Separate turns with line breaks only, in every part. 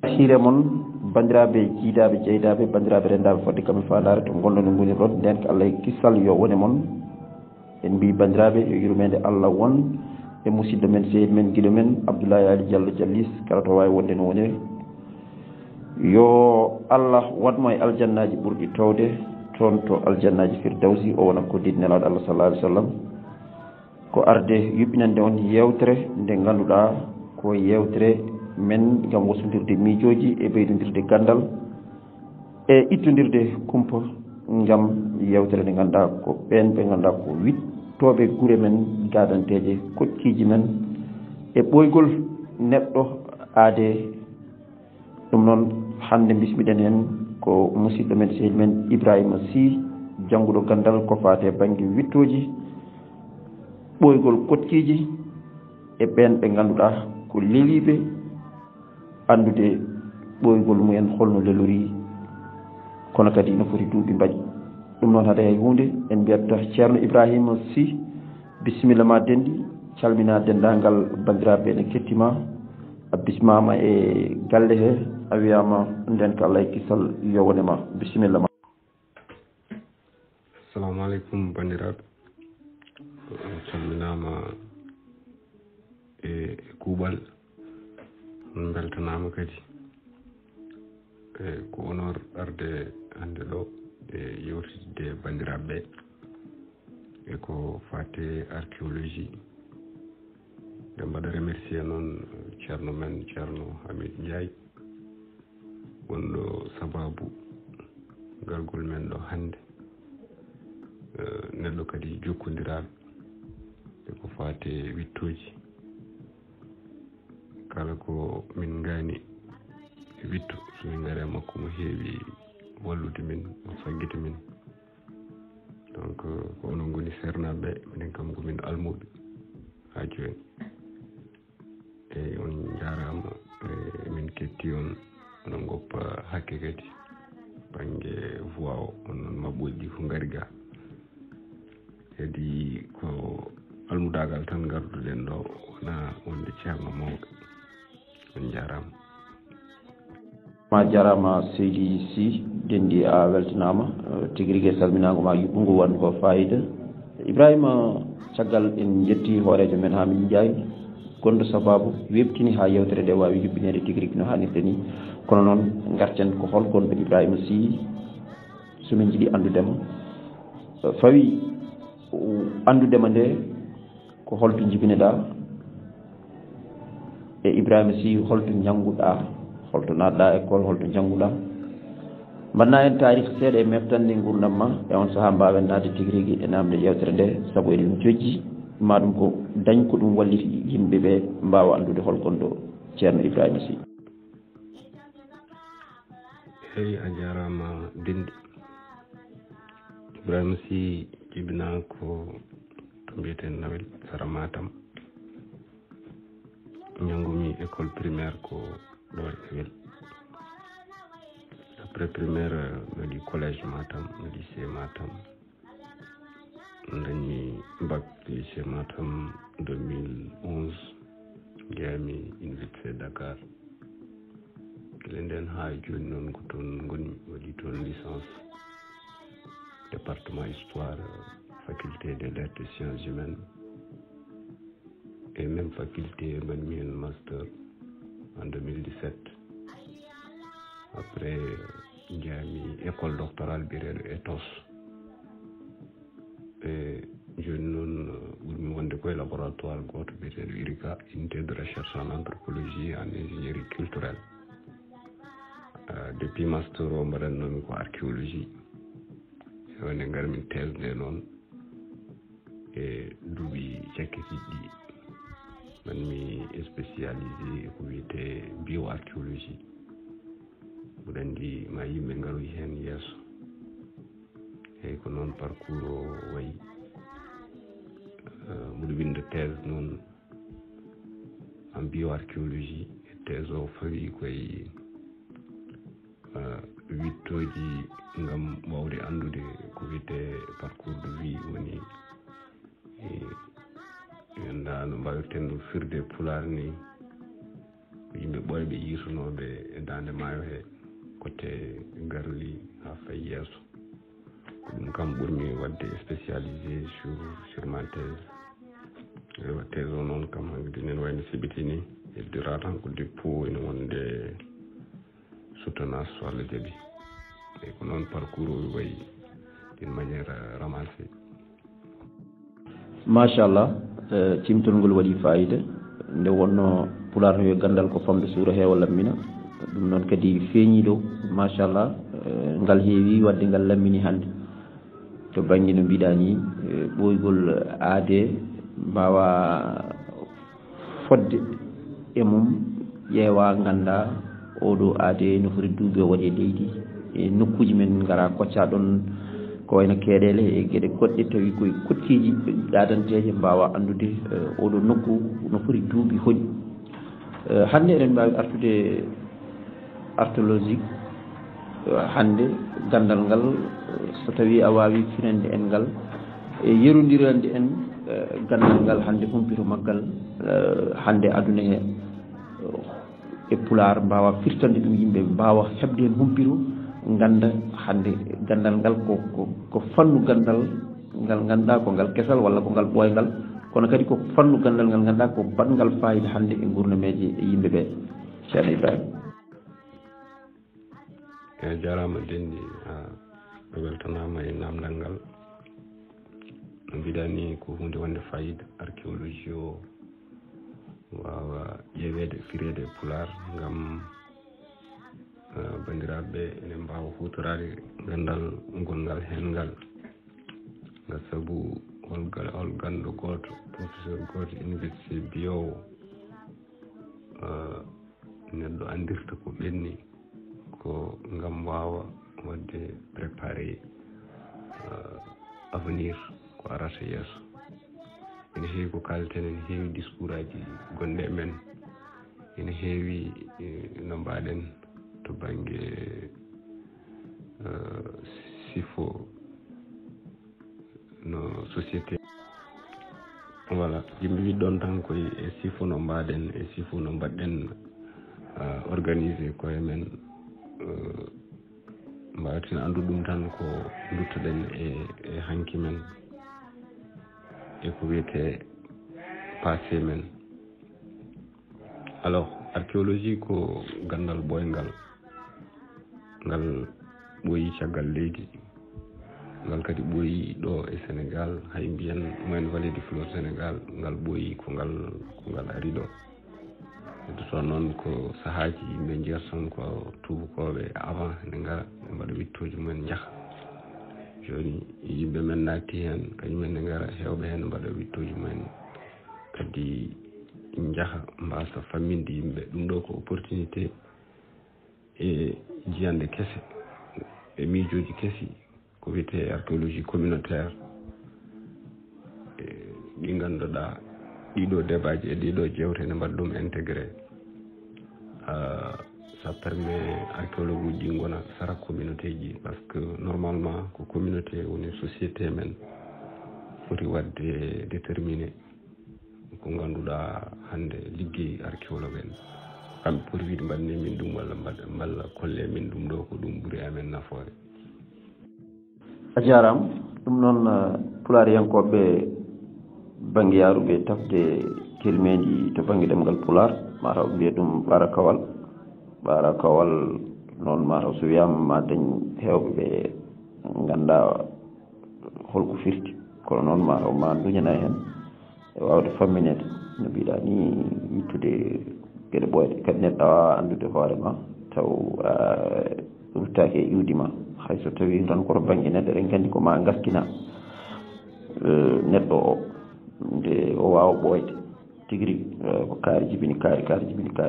hire mon bandiraɓe jiidaɓe jeydaɓe bandiraɓe rendaɓe fodde kamɓe falare to gonɗo no goni ɗon nden ko Allah kissal yo wone mon en mbi bandiraɓe yo yurmede Allah won e musidɗo men seydi men guiɗo men Abdoulaye Ali Diallo Diallis kala to wawi wonde no woni yo Allah watmo e aljannaji ɓurɗi towde toon to aljannaji firdawsi o wona ko didi nelaɗo Allah sallallahu alaihi wasallam ko arde yuɓɓinande on yewtere nde ganduɗa ko yewtere men gam wosodirde miijoji e ɓeydodirde gandal e ittodirde kumpa gam yewtere nde ganduɗa ko ɓen ɓe ganduɗa ko wittoɓe guure men gadanteje kocciji men e ɓoygol neɗɗo aade ɗum noon hande bismiɗen hen ko musidɗo men sehil men Ibrahima Sy jangguɗo gandal ko fate banggue wittoji ɓoygol kocciji e ɓen ɓe ganduɗa ko leliɓe andude ɓoygol mumen holno lelori kono kadi no foti duuɓi mbaɗi ɗum noon haade hay hunde en mbiyat ceerno Ibrahima Sy bisimilla ma dendi calmina dendagal bandiraɓe ne kettima a bismama e galle he a wiyama nden ko Allah kissal yo wonema bisimilla ma.
Assalamu aleykum bandiraɓe, on calminama e kuuɓal, on beltanama kadi e ko honor arde hande ɗo e yewtidde bandiraɓe e ko fate archéologie. nde mbaɗa remercier noon ceerno men ceerno Hamid Ndiaye wonɗo sababu gargol men ɗo hande, neɗɗo kadi jokkodiraɓe e ko fate wittoji. kala ko min gani e witto somin gari makko mo heewi wallude min o saggita min, donc ko onon goni sernaɓe minen kam komin almuɓe ha joni. eyyi on jarama e min ketti on onon goppa hakke kadi banggue voix o on noon mabɓoji ko gari ga kadi ko almudagal tan garduɗen ɗo wona wonde ceerno mawɗo. on jarama.
ma jarama Seydi Sy dendi a weltanama tigui rigui salminago ma yuɓɓugo wan ko fayida. Ibrahima caggal en jetti hoorejo men Hamid Ndiaye gonɗo sababu webtini ha yewtere nde wawi yuɓɓinede tigui rigui no hannirde ni, kono noon garten ko hol gonɗo Ibrahima Sy somin jiiɗi andudema fawi andudema nde ko holto jibineɗa e Ibrahima Sy holto jangguɗa, holto natɗa école, holto jangguɗa, mbanna en tarih seeɗa e meftande gurdam ma e on saaha mbawen nadde tigui rigui e namde yewtere nde saabu eɗen jojji ma ɗum ko dañ ko ɗum walliti yimɓeɓe mbawa andude hol gonɗo ceerno Ibrahima Sy.
eyyi a jarama dendi. Ibrahima Sy jibina ko to mbiyeten Nawel Sara Matam, jangumi école primaire ko ɗo e Wel. Après primaire mi waɗi collège Matam, lycée Matam, dañi bac lycée Matam 2011, jeyami université Dakar. kile nden ha joni noon ko toon goni, waɗi toon licence département histoire, faculté des lettres et sciences humaines, et même faculté mbaɗmi hen master en 2017. après jeyami école doctorale biyeteɗo ETHOS, e joni noon ɓurmi wonde koye laboratoire goto biyeteɗo IRICA, unité de recherche en anthropologie en ingénierie culturelle. Depuis master o mbaɗannomi ko archéologie, e wonde garmin thèse nde noon e duuɓi cakkitiɗɗi manmi spécialisé ko wiyete bioarchéologie. mboɗo andi ma yimɓe ngaroy hen yeeso, eyyi ko noon parcours o wayi. mboɗo winda thèse noon en bioarchéologie, e thèse o fawi koye wittoji ngam wawde andude ko wiyete parcours de vie, woni no mbawirten no firde pular ni yimɓe ɓoyɓe yiitunoɓe e dande fande maayo he côté garli ha fay yeeso ko ɗum kam ɓurmi wadde spécialisé sur ma thèse ewa thèse o noon kam hankkadi nen wayno sibitini heddira tan ko dépôt ene wonde soutenance so Allah jaaɓi e ko noon parcours o wayi d'une manière ramassée.
machallah timtol ngol waɗi fayida nde wonno pular no yo gandal ko famde suura heewa lammina ɗum noon kadi feeñi ɗo machallah ngal heewi wadde ngal lammini hannde to baŋnge no mbiɗa ni ɓoygol aade mbawa fodde e mum ƴeewa ganda oɗo aade no foti duuɓi o waɗi e leydi e nokkuji men ngara kocca ɗon ko wayno keeɗele e gueɗe goɗɗe tawi koye kottiji ɗadanteje mbawa andude oɗo nokku no foti duuɓi hoɗi hannde eɗen mbawi artude archéologique hannde gandal ngal so tawi a wawi finande en ngal e yerodirande en gandal ngal hannde humpito maggal hannde aduna he e pular mbawa firtande ɗum yimɓe mbawa heɓde hen humpito ganda hannde gandal ngal ko fannu gandal ngal ganduɗa ko ngal kesal walla ko ngal ɓoyngal kono kadi ko fannu gandal ngal ganduɗa ko batngal fayida hannde e gurnameje yimɓe ɓe ceerno Ibrahima.
e jarama denndi a weltanama e namdal ngal no mbiɗa ni ko hunde wonde fayida archéologie o wawa ƴewede firede pular ngam bandiraɓe ene mbawa hutorade gandal gongal hen ngal ngal saabu hol ganɗo goto professeur goto université biyowo neɗɗo andirta ko ɓenni ko ngam wawa wadde préparé avenir ko arata yeeso ene heewi ko kalten ene heewi discours aji gonɗe men ene heewi no mbaɗen to banggue sifo no société voilà yimɓe wi ɗon tan koye e sifo no mbaɗen e sifo no mbaɗɗen organisé koye men mbawaten andu ɗum tan ko duttoɗen e hanki men e ko wiyete passé men. Alors archéologie ko gandal ɓoyngal ngal ɓooyi caggal leydi ngal kadi ɓooyi ɗo e Sénégal hay mbiyen moyen vallée du fleuve Sénégal ngal ɓooyi ko ngal ari ɗo de toon noon ko sahaji yimɓe jeertan ko tubakoɓe avant ne ngara ɓe mbaɗa wittoji mumen jaaha joni yimɓe men naatti hen kañumen ne ngara hewɓe hen mbaɗa wittoji mumen kadi jaaha mbasa famminde yimɓe ɗum ɗo ko opportunité e jiyande kese e miijoji kesi ko wiyete archéologie communautaire ɗi ganduɗa ɗiɗo débatji e ɗiɗo jewte ne mbaɗa ɗum intégré ça permet archéologue uji ɗi gona sara communauté ji par ce que normalement ko communauté woni société men foti wadde déterminé ko ganduɗa hande liggey archéologue en kamɓe poti wiide mbaɗne min ɗum walla mballa kolle min ɗum ɗo ko ɗum ɓuuri amen nafoore.
a jarama ɗum noon pulariyankoɓe banggue yaruɓe tafde kelmeji to banggue ɗemgal pular mataw ɓe mbiya ɗum ɓara kawal noon mataw so wiyama ma dañ hewɓe ɓe ganda holko firti kono noon mataw ma duñana hen e wawde famminede no mbiɗa ni yittude gueɗe ɓoyɗe kadi neɗɗo wawa andude hoorema taw ruttaki e iwdi ma hayso tawi tan koto banggue neɗɗo eɗen gandi ko ma gaskina neɗɗo o nde o wawa ɓoyde tigui rigui ko kaari jibini kaari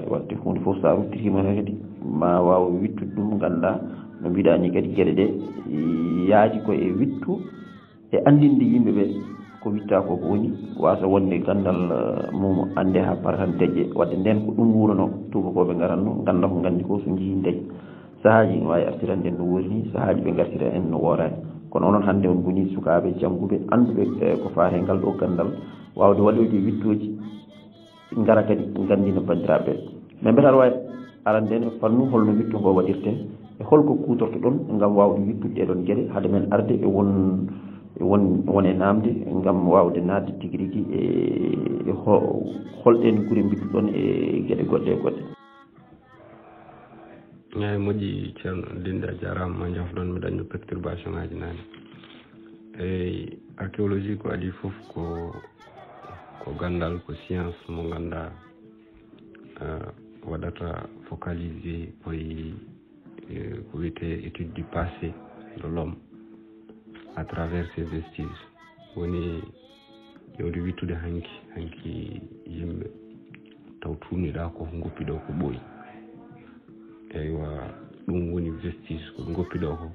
wadde hunde foof sa ruttitima kadi ma wawa wittude ɗum ganda no mbiɗa ni kadi gueɗe ɗe yaaji ko e wittu e andinde yimɓeɓe ko witta ko woni wasa wonde gandal mum ande ha para tan deƴƴe wadde nden ko ɗum wurono tubakoɓe garanno ganda ko gandi ko so jii deƴ sahaji ne wawi artirande en no worini sahaji ɓe gartira en no worani kono onon hannde on goni sukaɓe jangguɓe anduɓe ko faate ngal ɗo gandal wawde waɗoyde wittoji gara kadi gandino bandiraɓe mais mbeɗa aɗa wawi aranden fannu holno wittu ngo waɗirte e holko kutorto ɗon ngam wawde wittude ɗeɗon gueɗe haade men arde e won e namde ngam wawde nadde tigui rigui e holɗen guuri mbittuɗon e gueɗe goɗɗe e goɗɗe.
eyi moƴƴi ceerno Linde a jarama ma jafɗon mi dañno perturbation ngaji nane eyyi archéologie ko adi foof ko gandal ko science mo ganda waɗata focalisé koye ko wiyete étude du passé de l'homme à travers ses vestiges woni yewde wittude hanki yimɓe taw tuuniɗa ko goppiɗo ko ɓooyi eywa ɗum woni vestige ko goppiɗo ko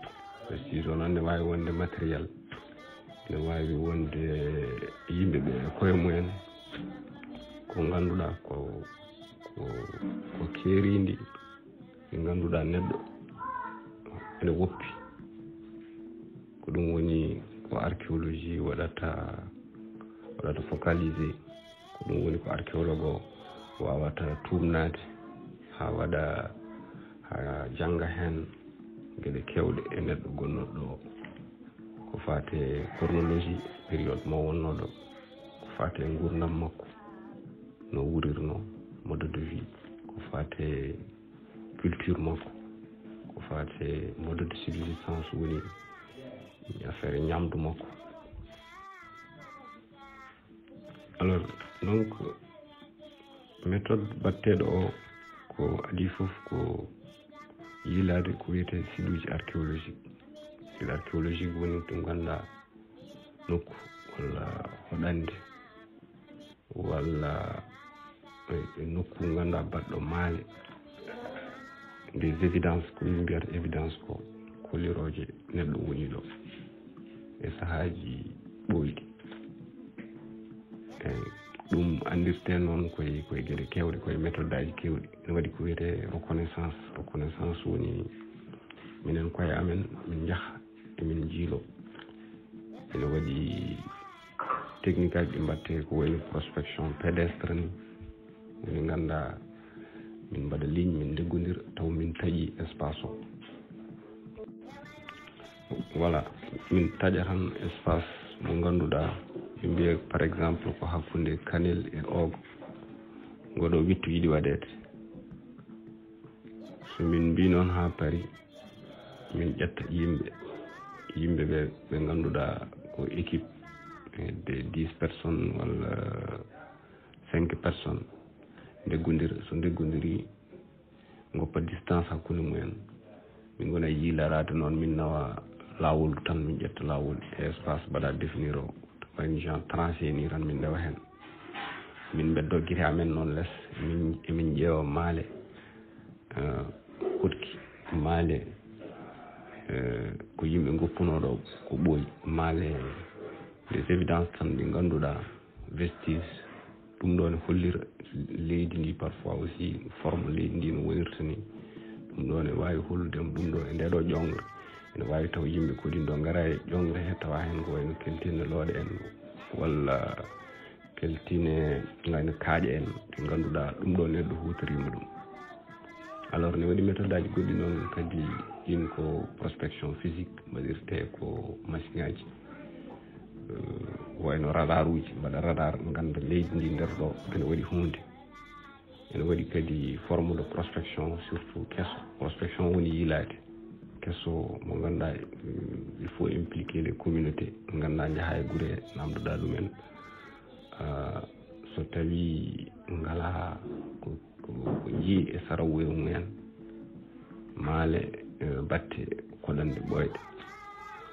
vestige o noon ne wawi wonde matériel ne wawi wonde yimɓe ɓe koye mumen ko ganduɗa ko keeridi ɓe ganduɗa neɗɗo ene woppi ko ɗum woni ko archéologie waɗata focalisé ko ɗum woni ko archéologue o wawata tumnade ha waɗa ha janga hen gueɗe kewɗe e neɗɗo gonnoɗo ɗo ko fate chronologie période mo wonnoɗo ko fate gurdam makko no wurirno mode de vie ko fate culture makko ko fate mode de subsistance woni affaire ñamdu makko. Alors donc méthode batteɗo o ko adi foof ko yilade ko wiyete siluji archéologique silu archéologique woni to ganda nokku walla hoɗande walla nokku ganda baɗɗo maale des évidences ko min mbiyata évidence ko koliroje neɗɗo woni ɗo e sahaji ɓoyɗi ɗum andirte noon koye gueɗe kewɗe koye méthode aji kewɗi ene waɗi ko wiyete reconnaissance woni minen koye amen min jaaha emin jiilo ene waɗi technique aji ɗi mbatte ko wayno prospection pédestre ni woni ganda min mbaɗa ligne min deggodira taw min taaƴi espace o voilà min taaƴa tan espace mo ganduɗa ɓe mbiya par exemple ko hakkude Kanel e Ogo ngoɗo wittu yiɗi waɗede so min mbi noon ha paari min ƴetta yimɓe ɓe ganduɗa ko équipe de 10 personnes walla 5 personnes deggodira so deggodiri goppa distance hakkude mumen min gona yiilarade noon min nawa lawol tan min ƴetta lawol e espace mbaɗa définir o wayno genre tranché ni tan min ndewa hen min beddo guite amen noon less emin ƴeewa maale hotki maale ko yimɓe goppunoɗo ko ɓooyi maale des évidences tan ɗi ganduɗa vestige ɗum ɗo ne hollira leydi ndi parfois aussi forme leydi ndi no wonirta ni ɗum ɗo ne wawi holludema ɗum ɗo e ndeɗo ƴongre ene wawi taw yimɓe kodin ɗo gara e ƴongre he tawa hen ko wayno keltine looɗe en walla keltine gayno kaaƴe en ɗi ganduɗa ɗum ɗo neɗɗo hutorima ɗum. Alors ne waɗi méthode aji goɗɗi noon kadi ɗin ko prospection physique mbaɗirte ko machine aji wayno radar uji mbaɗa radar ganda leydi ndi nder ɗo ene waɗi hunde ene waɗi kadi forme de prospection surtout kesso prospection woni yilade kesso mo ganduɗa il faut impliquer les communautés ganduɗa jaaha e guure namdoɗa ɗumen so tawi ngala ko jii e sarawuye mumen maale batte koɗande ɓoyɗe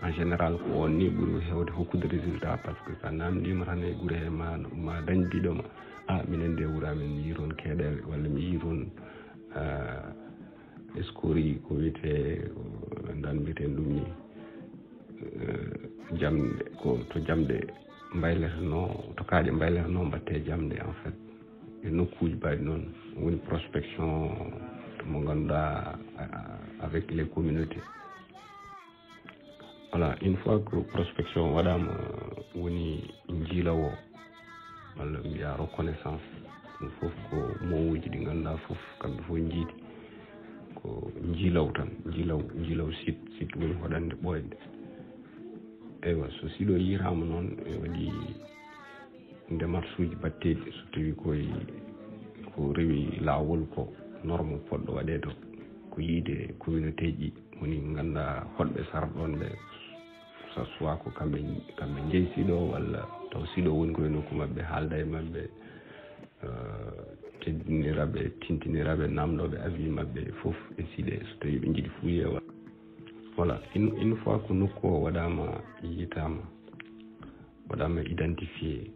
en général ko on ni ɓuuri hewde hokkude résultat par ce que sa namdima tan e guure he ma dañ biɗoma minen de wuura men mi yiron keeɗere walla mi yiron escori ko wiyete dan mbiyeten ɗum ni jamde ko to jamde mbayleteno to kaaƴe mbayleteno mbatte jamde en fait e nokkuji mbaɗi noon woni prospection mo ganduɗa avec les communautés. Voilà, une fois que prospection waɗama woni jiilawo walla mbiya reconnaissance ɗum foof ko mowuji ɗi ganduɗa foof kamɓe fof jiidi ko jilaw tan jilaw sit woni hoɗande ɓoyde eywa so siɗo yirama noon e waɗi démarche batteɗi so tawi ko rewi lawol ko norme poɗɗo waɗede ko yiide communauté ji woni ganda hoɗɓe sarɗon ɓe soit ko kamɓe jeeyi siɗo walla taw siɗo woni koye nokku mabɓe haalda e mabɓe teddiniraɓe tintiniraɓe namdoɓe avis mabɓe fof e siɗe so tawi ɓe jiiɗi fuu yeewa voilà une fois ko nokku o waɗama waɗama identifié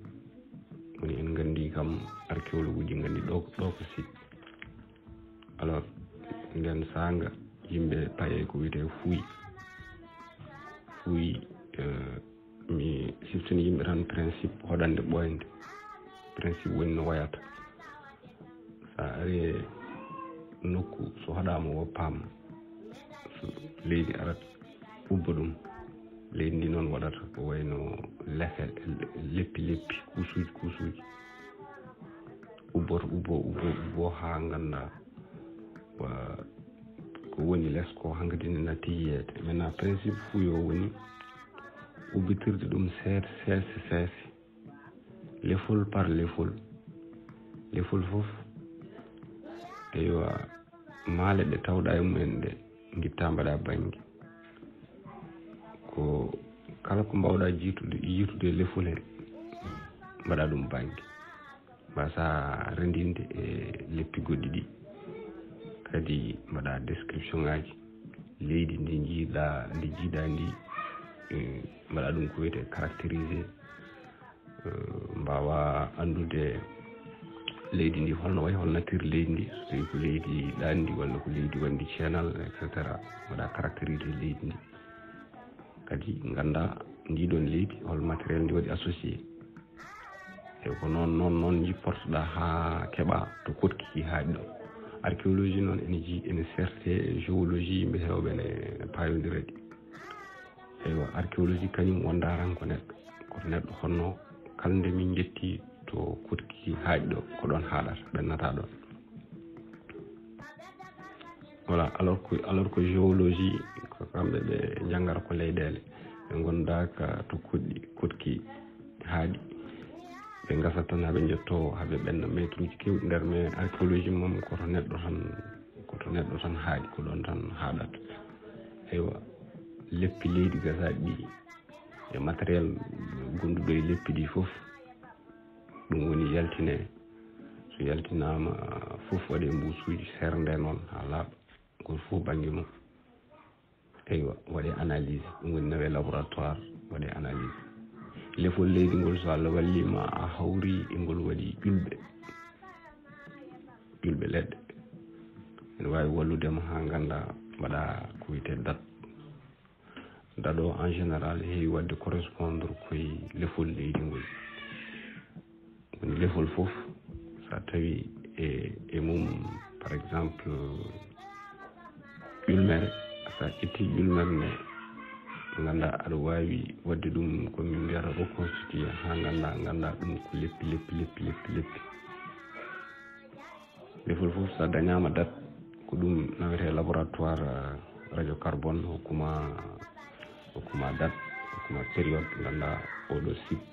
woni en gandi kam archéologue uji gandi ɗo ko site alors nden sanga yimɓe paye ko wiyete fuuyi mi siftini yimɓe tan principe hoɗande ɓoyde principe woni no wayata sa ari nokku so hoɗama woppama so leydi arat ubba ɗum leydi ndi noon waɗata ko wayno leppi kuusuji ubbo ha ganda ko woni less ko hankkadi ne natti yiyede maintenant principe fuuyo woni ubbitirde ɗum seese lefol par lefol fof eywa maale ɗe tawɗa e mumen ɗe guitta mbaɗa banggue ko kala ko mbawɗa yitude lefol he mbaɗa ɗum banggue mbasa rendinde e leppi goɗɗi ɗi kadi mbaɗa description ngaji leydi ndi jiiɗa ndi mbaɗa ɗum ko wiyete caractérisé mbawa andude leydi ndi holno wayi hol nature leydi ndi so tawi ko leydi ɗandi walla ko leydi wandi ceenal etc mbaɗa caractérisé leydi ndi kadi ganda ndiɗon leydi hol matériel ndi waɗi associé e ko noon jipportoɗa ha keeɓa to kotkiki haaɗi ɗo archéologie noon ene certe géologie yimɓe hewɓe ne payodiraɗi eywa archéologie kañum wondaran ko neɗɗo honno kala nde min jetti to kotkiki haaɗi ɗo ko ɗon haaɗata ɓennata ɗon voilà alors que géologie ko kamɓe ɓe janggata ko leyɗele ɓe gondaka to kotki haaɗi ɓe gasat tan haɓe jetto haɓe ɓenna métre uji kewɗi nder mais archéologie mom koto neɗɗo tan haaɗi ko ɗon tan haaɗata eywa leppi leydi gasaɗi ɗi e matériel gonduɗo e leppi ɗi fof ɗum woni yaltine so yaltinama fof waɗe mbusuji serde noon ha laaɓa goto fof banggue mum eywa waɗe analyse ɗum woni nawe laboratoire waɗe analyse lefol leydi ngol so Allah wallima a hawri e ngol waɗi ƴulɓe leɗɗe ene wawi walludema ha ganda mbaɗa ko wiyete date o en général heewi wadde correspondre koye lefol leydi ngol woni lefol fof sa tawi e mum par exemple ƴulmere sa ƴetti ƴulmere nde ganda aɗa wawi wadde ɗum komin mbiyata reconstitué ha ganda ɗum ko leppi lefol fof sa dañama date ko ɗum nawete laboratoire radio carbone hokkuma date hokkuma période ganda oɗo site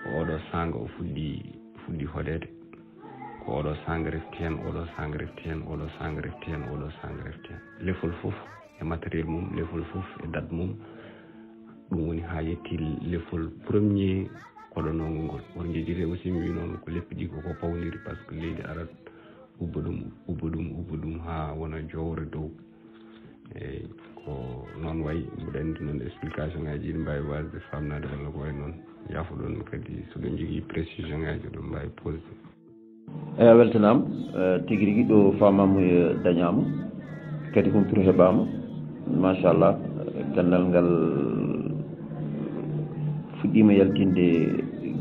ko oɗo sanga o fuɗɗi hoɗede ko oɗo sanga refti hen oɗo sanga refti hen oɗo sanga refti hen oɗo sanga refti hen lefol fof e matériel mum lefol fof e date mum ɗum woni ha yetti lefol premier koɗonogol ngol won jejjire aussi mi wi noon ko leppi ɗi koko pawdiri par ce que leydi arat ubba ɗum ha wona jowre dow eyyi ko noon wayi mbiɗa andi noon explication ngaji ɗi mbawi wasde famnade walla ko way noon yaafo ɗon kadi soɗon jogui précision ngaji ɗum mbawi posé
eyi a weltanama tigui rigui ɗo famamu dañama kadi humpito heɓama machallah gandal ngal fuɗɗima yaltinde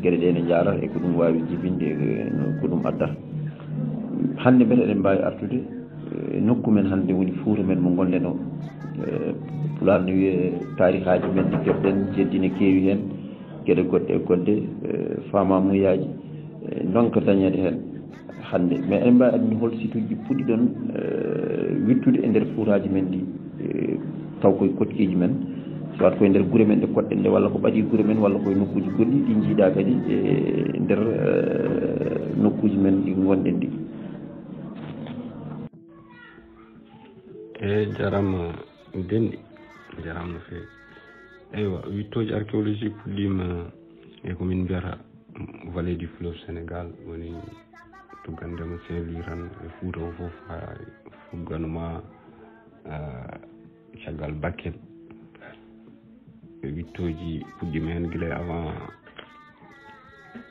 gueɗe ɗe ne jarata e ko ɗum wawi jibinde ko ɗum addata hande mbete eɗen mbawi artude nokku men hande woni Fouta men mo gonɗen o Pulaar ne wiye tarihaji men ɗi keɓɗen jeddine keewi hen gueɗe goɗɗe e goɗɗe famamuyaji donka dañede hen hannde mais en mbawi andini hol site uji puɗɗi ɗon wittude e ndeer fuuraji men ɗi taw koye kotkiji men soit koye ndeer gure men ɗe koɗɗen ɗe walla ko ɓaɗi gure men walla koye nokkuji goɗɗi ɗi jiiɗa kadi e ndeer nokkuji men ɗi gonɗen ɗi.
jarama denɗi jarama no feewi. eywa wittoji archéologie puɗɗima e komin mbiyata vallée du fleuve Sénégal woni tuggandema Saint-Louis tan e Fouta o fof ha fugganuma caggal Bakel e wittoji puɗɗima hen guila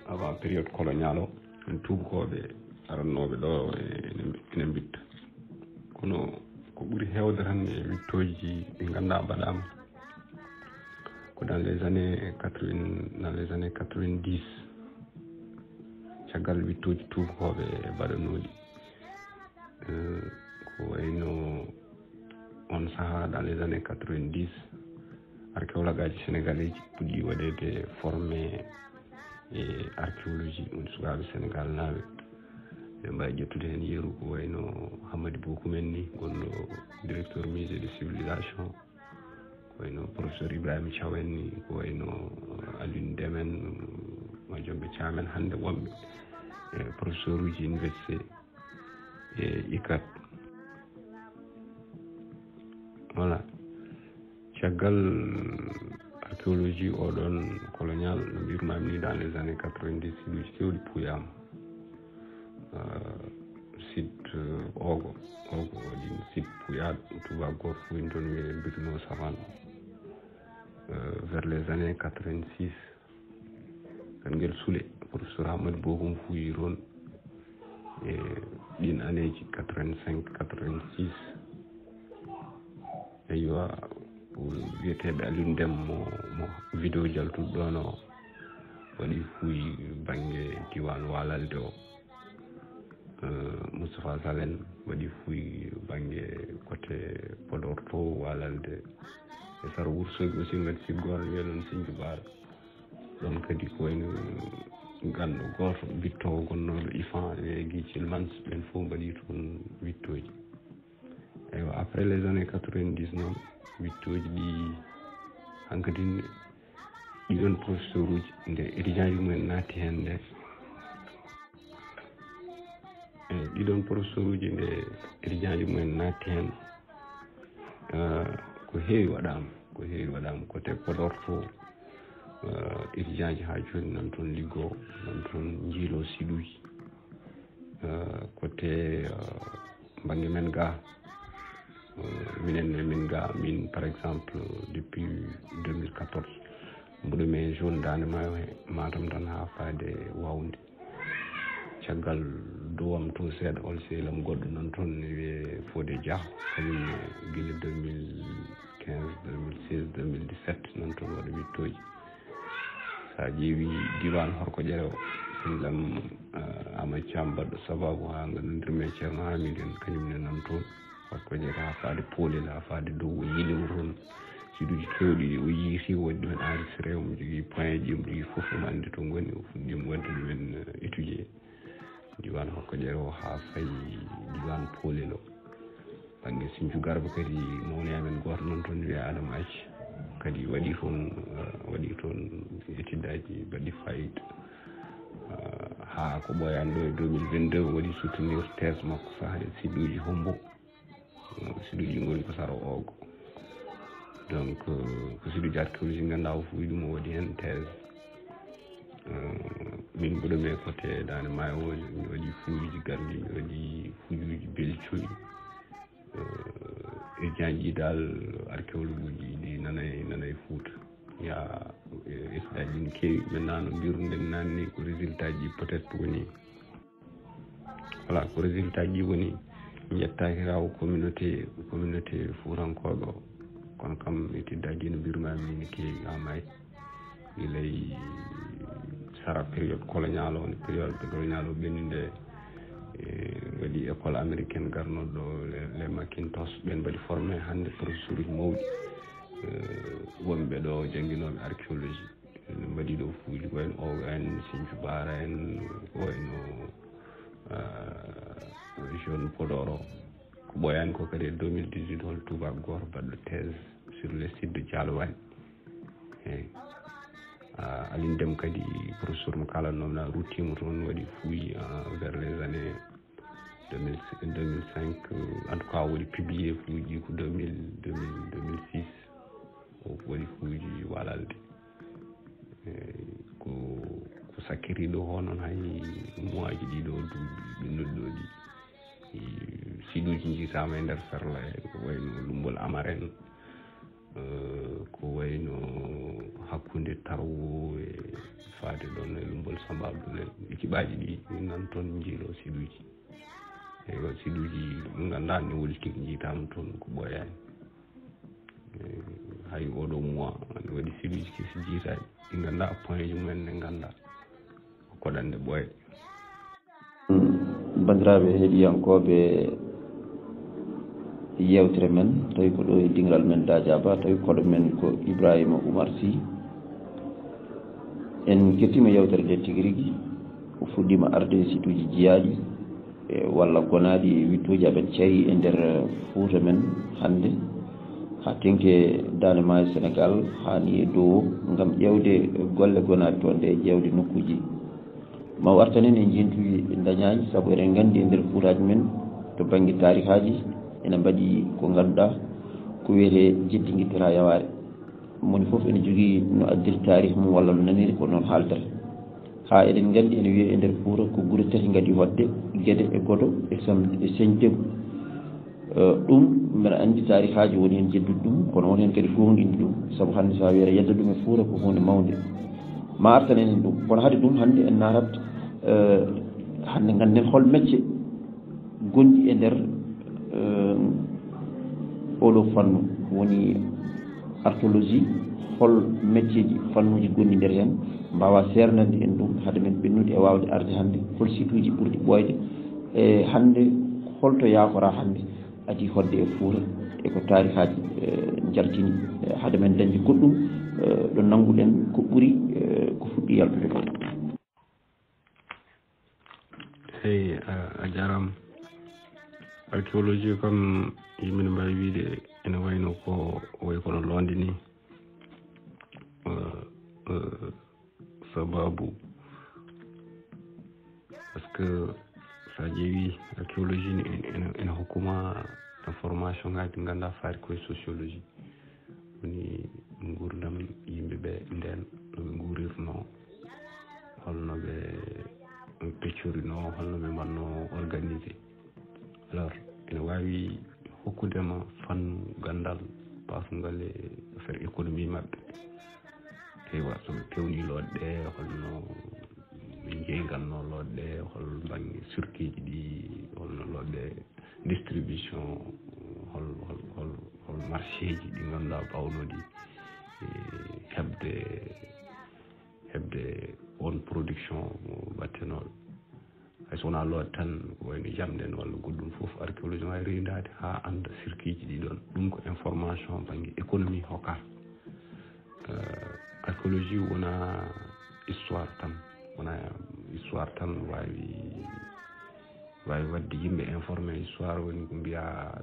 avant période colonial o en tubakoɓe arannoɓe ɗo ene mbitta kono ko ɓuuri hewde tan e wittoji ɗi ganduɗa mbaɗama ko dans les années 90 caggal wittoji tubakoɓe mbaɗanoɗi ko wayno on saaha dans les années 90 archéologue aji sénégalais ji puɗɗi waɗede formé e archéologie woni sukaɓe Sénégal naaɓe ɓe mbawi ƴettude hen yeeru ko wayno Hamady Bokou men ni gonɗo directeur musée de civilisation ko wayno professeur Ibrahima Thiaw en ni ko wayno Alioune Demen Majombe Thiamen hannde wonɓe e professeur uji université e ICAT. voilà caggal archéologie oɗon colonial no mbirunami ni dans les années 90 siɗuji kewɗi puuyama site ogo waɗi site puuyaɗo tubabe goto fo en toon wiye Birno Savane vers les années 86 kanngel suule professeur Hamady Bokum fuuyi toon e ɗin année ji 85 86 eywa wiyeteɓe Alioune Deme mo vidéo jaltuɗo ɗon o waɗi fuuyi banggue diwan Walalde o Moustapha Salen waɗi fuuyi banggue côté Podor to Walalde e Sara Wourossogui aussi ngati siggol wiyeɗon Sinthiou Bara ɗon kadi ko wayno ganɗo goto bittowo gonnoɗo IFAN e Guithil Mans ɓen fof mbaɗi toon wittoji. eywa après les années 90 noon wittoji ɗi hankkadi ɗiɗon professeur uji nde étudiant ji mumen naati hen nde ɗiɗon professeur uji nde étudiant ji mumen naati hen ko heewi waɗama côté Podor to étudiant ji ha joni nan toon liggo nan toon jiilo siɗuji côté banggue men ga min par exemple depuis 2014 mbuɗo men zone Dande Maayo he Matam tan ha faade Wawnde caggal dowam to seeɗa on sehilam goɗɗo nan toon ne wiye Fodé Dia kañum guila 2015 2016 2017 nan toon waɗa wittoji sa ƴeewi diwan Horko Ƴere o sehilam Amadou Thiam mbaɗɗo sababu ha gandandirme ceerno Hamidou en kañumne nan toon Horko Ƴere ha faade Polel ha faade dow o yilimo toon siɗuji kewɗi o yiiti o waɗi ɗumen enregistré omo jogui point ji omo jogui foof omo andi to goni o fuɗɗima wadde ɗumen étudié diwan Horko Ƴere o ha fayi diwan Polel o banggue Sinthiou Garba kadi mawni amen goto noon toon wiye Adama Acci kadi waɗi toon étude aji mbaɗi fayida ha ko ɓoyani ɗo e 2022 waɗi soutenir thèse makko saha e siɗuji Hombo siɗuji goni ko Sara Ogo donc ko siɗuji archéologie ganduɗa o fuuyi ɗum o waɗi hen thèse min ɓuuɗo me côté Dande Maayo o mi waɗi fuuyuji Gardi mi waɗi fuuyuji Belcoyi e janƴidal archéologue uji ɗi nana e Fouta ya étude aji ne keewi maintenant no mbiruɗen nanni ko résultat ji peut être woni voilà ko résultat ji woni jettaki raw communauté fuurankoɓe o kono kam étude aji no mbirumami ni ne keewi ha maayi ilay sara période colonial o ne période colonial o ɓennide waɗi école américaine garnoɗo les Macintosh ɓen mbaɗi formé hannde professeur uji mawɗi wonɓe ɗo jangguinoɓe archéologie mbaɗi ɗo fuuji ko wayno Ogo en Sinthiou Bara en ko wayno jeune Podoro ko ɓoyani ko kadi 2018 hol tubak goto baɗɗo thèse sur le site de Dialowani eyyi Aline Deme kadi professeur mo kalannomi na ruttimo toon waɗi fuuyi vers les années 2005 en tout cas waɗi publié fuuji ko 2006 o waɗi fuuji walalde ko sakkiriɗo ho noon hay mois ji ɗiɗo duuɓi ɓennuɗo ɗi siɗuji jiitama e nder ferla ko wayno lumbol amaren ko wayno hakkude Tarwo e faade ɗon e lumbol Samba Abdoulaye ekiɓaji ɗi min nan toon jiilo siɗuji eyi siɗuji ɗi ganduɗa ne woni tigui jiitama toon ko ɓoyani hay oɗo mois ne waɗi siɗuji kesi jiitaɗi ɗi ganduɗa point ji mumen ne ganduɗa ko koɗande ɓooye
bandiraɓe heeɗiyankoɓe yewtere men tawi ko ɗo e dingal men Dadiaba tawi koɗo men ko Ibrahima Oumar Sy en kettima yewtere nde tigui rigui o fuɗɗima arde e situji jiyaɗi walla gonaɗi wittuji aɓen caari e nder Fouta men hande ha tenke Dande Maayo Sénégal hani e dow gam ƴewde golle gonaɗi toon nde ƴewde nokkuji ma wartanen en jentuji dañaji saabu eɗen gandi e nder Foutaji men to banggue tarihaji ene mbaɗi ko ganduɗa ko wiyete jeddi guittata yaware moni foof ene jogui no addiri tarih mum walla no naniri ko noon haaldata ha eɗen gandi ene wiiye e nder Fouta ko guure tati gadi hodde Guédé e Godo e Sentegu ɗum mbeɗa andi tarihaji woni hen jeddude ɗum kono won hen kadi gowdinde ɗum saabu hande sa wiyata yedda ɗum e Fouta ko hunde mawde ma artanen en ɗum kono haade ɗum hande en narat hande ganden hol métier gonɗi e nder oɗo fannu woni archéologie hol métier ji fannuji gonɗi nder hen mbawa sernande en ɗum haade men ɓennude e wawde arde hande hol site uji ɓurɗi ɓoyde e hande holto yakora hande adi hodde e Fouta eko tarihaji jaltini haade men dañde goɗɗum ɗo nanguɗen ko ɓuuri ko fuɗɗi yaltude ko
eyyi a jarama archéologie comme yimɓe mbawi wiide ene wayno ko way kono londe ni sababu par ce que sa ƴeewi archéologie ene hokkuma information ngaji ɗi ganduɗa faari koye sociologie woni gurdam yimɓeɓe nden noɓe gurirno holno ɓe peccorino holno ɓe mbanno organisé alors ene wawi hokkudema fannu gandal pasgal e affaire économie mabɓe eywa soɓe pewni lodɗe holno ɓe jeyganno lodɗe hol banggue circuit ji ɗi holno lodɗe distribution hol marché ji ɗi ganduɗa bawnoɗi hebde on production battenoɗo hay so wona lodde tan ko wayno jamden walla goɗɗum foof archéologie wawi reyndade ha anda circuit ji ɗi ɗon ɗum ko information banggue économie hokkata archéologie wona histoire tan wona histoire tan wawi wadde yimɓe informé histoire woni ko mbiya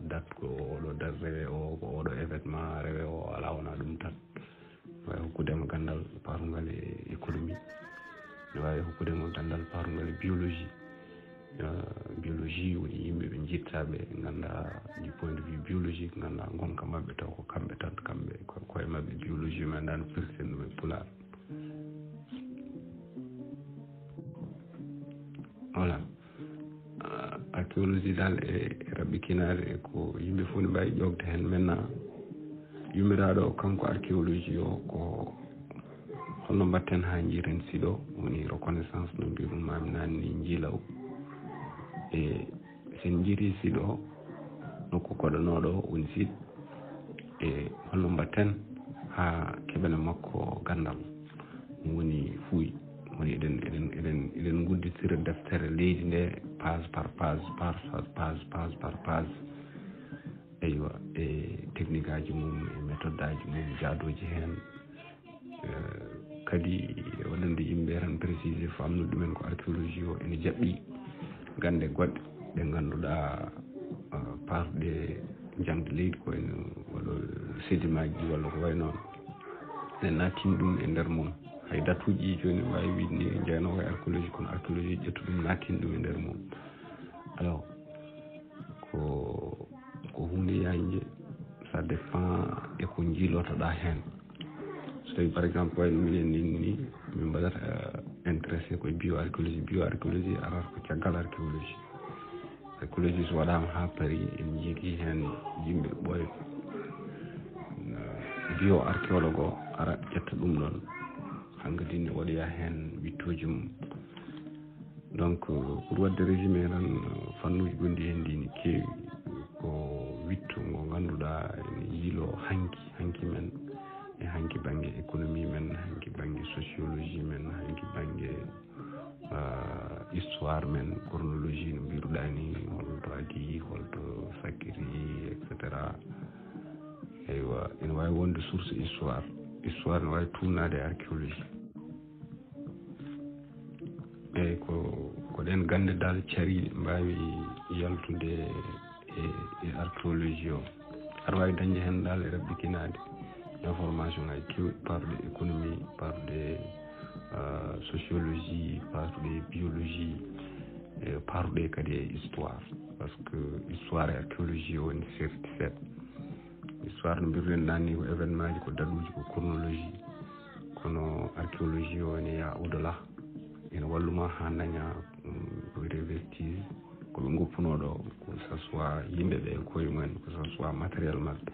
date ko oɗo date rewe o ko oɗo événement rewe o ala wona ɗum tan wawi hokkudema gandal parugal e économie ne wawi hokkudema gandal parugal e biologie biologie woni yimɓe ɓe jittaɓe ganda du point de vue biologique ganda gonka mabɓe taw ko kamɓe tan kamɓe koye mabɓe biologie me andano firten ɗum e pular voilà archéologie dal e rabɓikinade ko yimɓe fof ne mbawi ƴogde hen maintenant yummiraɗo o kanko archéologie o ko holno mbatten ha jiiren siɗo woni reconnaissance no mbirumami nanni jiilaw e sen jiiri siɗo nokku koɗanoɗo woni siɗ e holno mbatten ha keɓene makko gandal woni fuuyi woni eɗen gudditira deftere leydi nde page par page par page eywa e technique aji mum e méthode aji mum jaadoji hen kadi waɗande yimɓe tan précisé famnude ɗumen ko archéologie o ene jaɓɓi gande goɗɗe ɗe ngannduɗaa parɗe jamde leydi ko wayno waɗo sédimaji walla ko way noon en nattini ɗum e ndeer mum hay datuji jooni wawi wiide ni jeyano koye archéologie kono archéologie ƴettu ɗum nattini ɗum e ndeer mum alors ko hunde yanje ça dépend e ko jiilotoɗa heen so tawi par exemple wayno minen ni min mbaɗata intéressé koye bio archéologie arata ko caggal archéologie so waɗama ha paari en jigui hen yimɓe ɓoye bio archéologue o ara ƴetta ɗum ɗon hankkadi ne waɗoya hen wittoji mum donc pour wadde résumé tan fannuji gonɗi hen ndi ne keewi ko wittu ngo ngannduɗa ene yiilo hanki men e hanki banggue économie men hanki banggue sociologie men hanki banggue histoire men chronologie no mbiruɗa ni holto adi holto sakkiri etc eywa ene wawi wonde source histoire ne wawi tumnade e archéologie eyyi ko ɗen gande dal cariɗe mbawi yaltude e archéologie o aɗa wawi dañde hen dal e raɓɓikinade information ngaji kewɗi parɗe économie parɗe sociologie parɗe biologie parɗe kadi e histoire par ce que histoire e archéologie o woni serti seeɗa histoire no mbiruɗen nanni ko événement ji ko daɗuji ko chronologie kono archéologie o ene ya au delà ene walluma ha daña ko wiyete vestige koɓe goppunoɗo ko ça soit yimɓeɓe koye mumen ko ça soit matériel mabɓe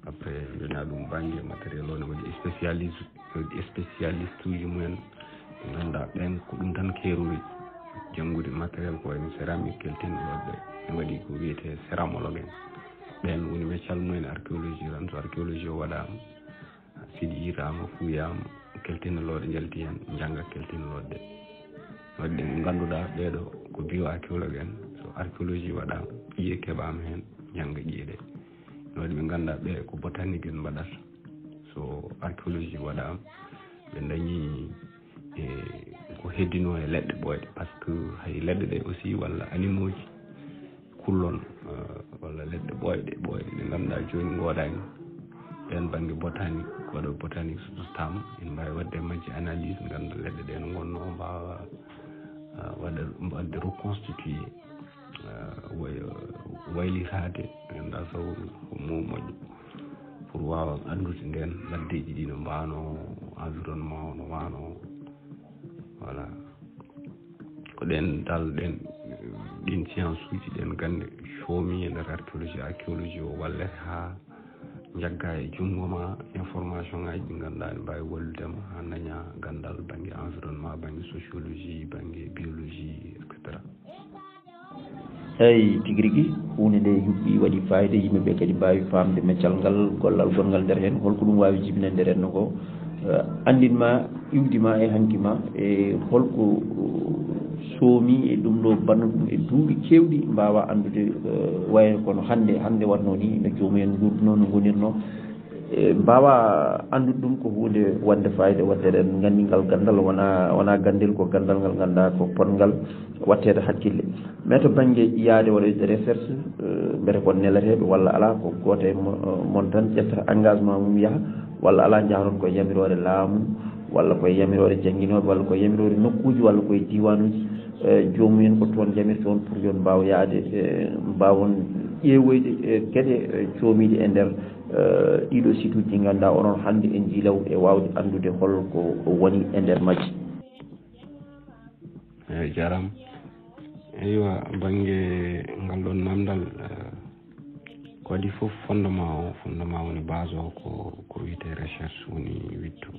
après jona ɗum banggue matériel o ne waɗi spécialiste uji mumen ɓe ganduɗa ɓen ko ɗum tan keeroyi janngude matériel ko wayno céramique keltinɗoɓe ɓe waɗi ko wiyete céramologue en ɓen woni meccal mumen archéologie tan so archéologie o waɗama siɗi yitama fuuyama keltinoloɗe jalti hen jangga keltinoloɗe ɗe waɗi ɗe ganduɗa ɓeɗo ko bio archéologue en so archéologie waɗama ƴiye keɓama hen jangga ƴiye ɗe no waɗi ɓe ganduɗa ɓe ko botanique en mbaɗata so archéologie waɗama ɓe dañi ko heddino e leɗɗe ɓoyɗe par ce que hay leɗɗe ɗe aussi walla animaux ji kullon walla leɗɗe ɓoyɗe ɗe ganduɗa joni godani ɓen banggue botanique waɗo botanique so tostama ene mbawi wadde majji analyse ganda leɗɗe ɗe no gonno mbawa wadde reconstitué waylitade ganduɗa saw mo moƴƴo pour wawa andude nden laddeji ɗi no mbano environnement no wano voilà ko ɗen dal ɗin science uji ɗen gande soomi e nder archéologie o wallete ha jagga e jungo ma information ngaji ɗi ganduɗa ne mbawi walludema ha daña gandal banggue environnement banggue sociologie banggue biologie etc.
eyyi tigui rigui hunde nde yuɓɓi waɗi fayida yimɓeɓe kadi mbawi famde meccal ngal gollal gongal nder hen holko ɗum wawi jibinande nder henno ko andinma iwdima e hankima e holko soomi e ɗum ɗo banno ɗum e duuɓi kewɗi mbawa andude wayno kono hande watno ni no joomumen gurduno no gonirno mbawa andude ɗum ko hunde wadde fayida wadde eɗen gandi ngal gandal wona gandel ko gandal ngal ganduɗa ko potngal wattede hakkille mais to banggue yaade waɗoyde recherche mbete kon nelateɓe walla ala ko goto e mon tan ƴettata engagement mum yaaha walla ala jahron koye yamirore laamu walla koye yamirore jangguinoɓe walla koye yamirore nokkuji walla koye diwanuji jomumen ko toon jamirta on pour yon mbawa yaade mbawon ƴeewoyde gueɗe coomiɗe e nder ɗiɗo site uji ɗi ganduɗa onon hande en jiilaw e wawde andude holko woni e nder majji.
eyyi jarama eywa banggue ngal ɗon namdal ko waɗi foof fondement woni base o ko wiyete recherche woni wittu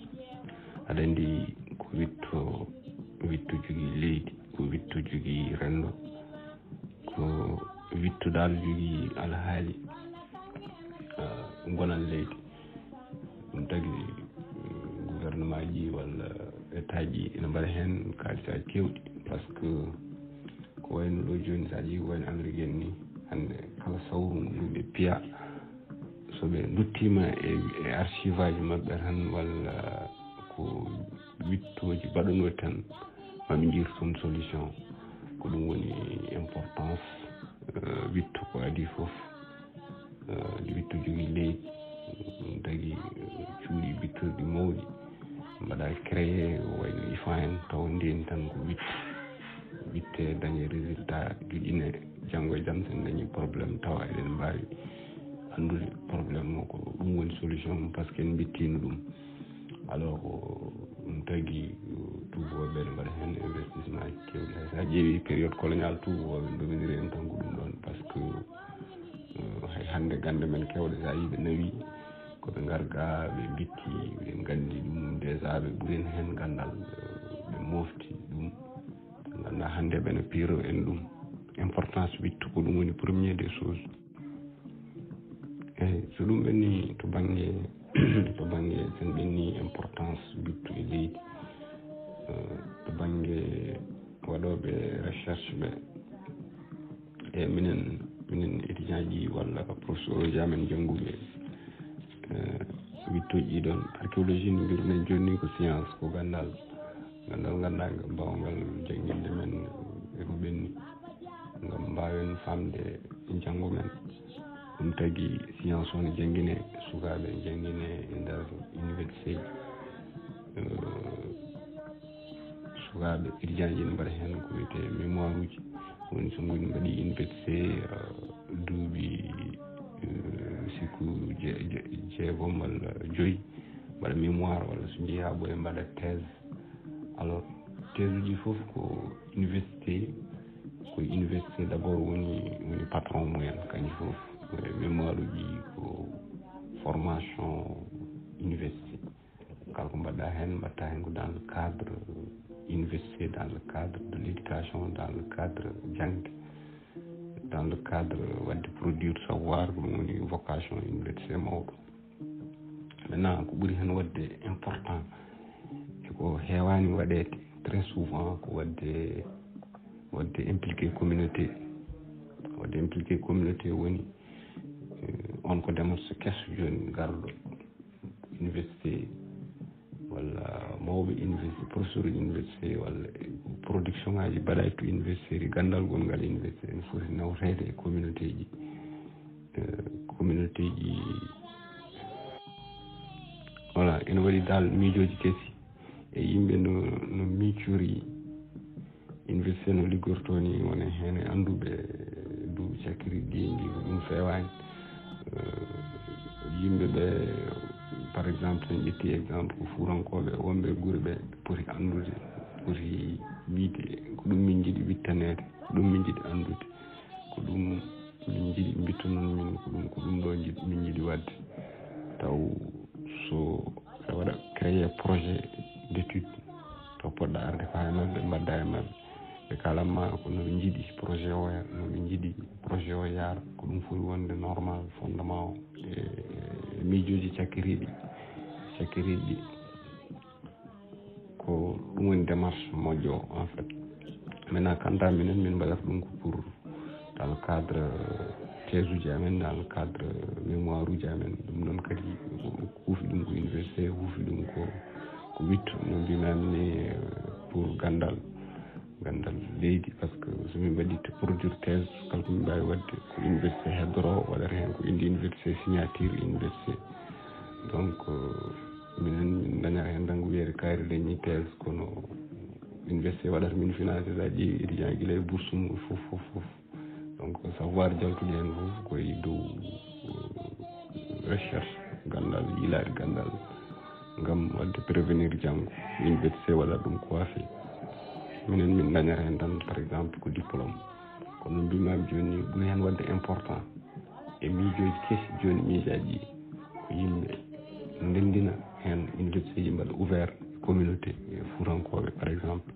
aɗa andi ko wittu jogui leydi ko wittu jogui rendo ko wittu dal jogui alhaali gonal leydi ɗum tagui gouvernement ji walla état ji ene mbaɗa hen kalisaji kewɗi par ce que ko wayno ɗo joni sa ƴeewi wayno Amérique en ni hande kala sawru ndu ɓe piya soɓe duttima e archive aji mabɓe tan walla ko wittoji mbaɗanoɗi tan maɓe jiir toon solution ko ɗum woni importance wittu ko adi fof wittu jogii leydi ɗum tagi cuuɗi bittorɗi mawɗi mbaɗa créé wayno IFAN en taw ndeni tan ko witte dañe résultat juɗine janngo e jam sen dañi probléme tawa eɗen mbawi andude probléme o ko ɗum woni solution par ce que en bittino ɗum alors ɗum tagi tubaɓe ɓe mbaɗa hen investissement kewɗi hay sa ƴeewi période colonial tubaɓe dominiri en tan ko ɗum ɗon par ce que hay hande gande men kewɗe sa yi ɓe nawi koɓe garga ɓe bitti ɓe gandi ɗum déjà ɓe ɓuuren hen gandal ɓe mofti ɗum ganduɗa hande ɓene piiro en ɗum importance wittu ko ɗum woni premier des choses eyyi so ɗum ɓenni to banggue sen ɓenni importance wittu e leydi to banggue waɗoɓe recherche ɓe e minen étudiant ji walla professeur uji amen jannguɓe wittoji ɗiɗon archéologie no mbiruɗen joni ko science ko gandal ganduɗa mbawgal jangguinde men eko ɓenni ngam mbawen famde janggo men ɗum tagi science o ne jangguine sukaɓe jangguine e nder université sukaɓe étudiant ji ne mbaɗa hen ko wiyete mémoire uji woni so ngoni mbaɗi université duuɓi sikku jeegom walla joyyi mbaɗa mémoire walla so jeeyi ha ɓoye mbaɗa thèse alors thèse uji fof ko université d' abord woni patron mumen kanƴi fof mémoire uji ko formation université kala ko mbaɗɗa hen mbatta hen ko dans le cadre université, dans le cadre de l'éducation, dans le cadre jangde, dans le cadre de produire savoir ko ɗum woni vocation université mawɗo. Maintenant ko ɓuri hen wadde important eko heewani waɗede très souvent ko wadde impliqué communauté. Wadde impliqué communauté woni on ko demarche kesso joni garɗo université walla mawɓe université professeur université walla production ngaji mbaɗa to université gandal gongal université ne foti nawtede e communauté ji voilà ene waɗi dal miijoji kesi e yimɓe no miccori université no liggorto ni wona hen e anduɓe duuɓi cakkiri ɗi ko ɗum fewani yimɓe ɓe par exemple en ƴetti exemple ko fuurankoɓe wonɓe guure ɓe poti andude poti wiide ko ɗum min jiiɗi wittanede ko ɗum min jiiɗi andude ko ɗum min jiiɗi bittonon min ko ɗum ɗo min jiiɗi wadde taw so aɗa waɗa créé projet d' étude taw poɗɗa arde fa e mabɓe mbadda e mabɓe ɓe kalanma ko noɓe jiiɗi projet o noɓe jiiɗi projet o yaara ko ɗum foti wonde normal fondement o e miijoji cakkiriɗi ko ɗum woni démarche moƴƴo en fait. Maintenant kanta minen min mbaɗata ɗum ko pour dans le cadre thèse uji amen, dans le cadre mémoire uji amen, ɗum ɗon kadi huufi ɗum ko université, huufi ɗum ko wittu no mbimami pour gandal leydi par ce que somin mbaɗi produire thèse kala ko min mbawi wadde ko université heddoro waɗata hen ko indi université signature université donc minen dañata hen tan ko wiyede kaari leñi thèse kono université waɗata min financé sa ƴeewi étudiant guila e bourse mum fof donc savoir jaltude hen fof koye dow recherche gandal yiilade gandal ngam wadde prévenir janggo université waɗata ɗum coiffé minen min dañata hen tan par exemple ko diplôme kono mbimami joni ɓuuri hen wadde important e miijoji kesi joni miijaji ko yimɓe ndendina hen université ji mbaɗa ouvert communauté e fuurankoɓe par exemple.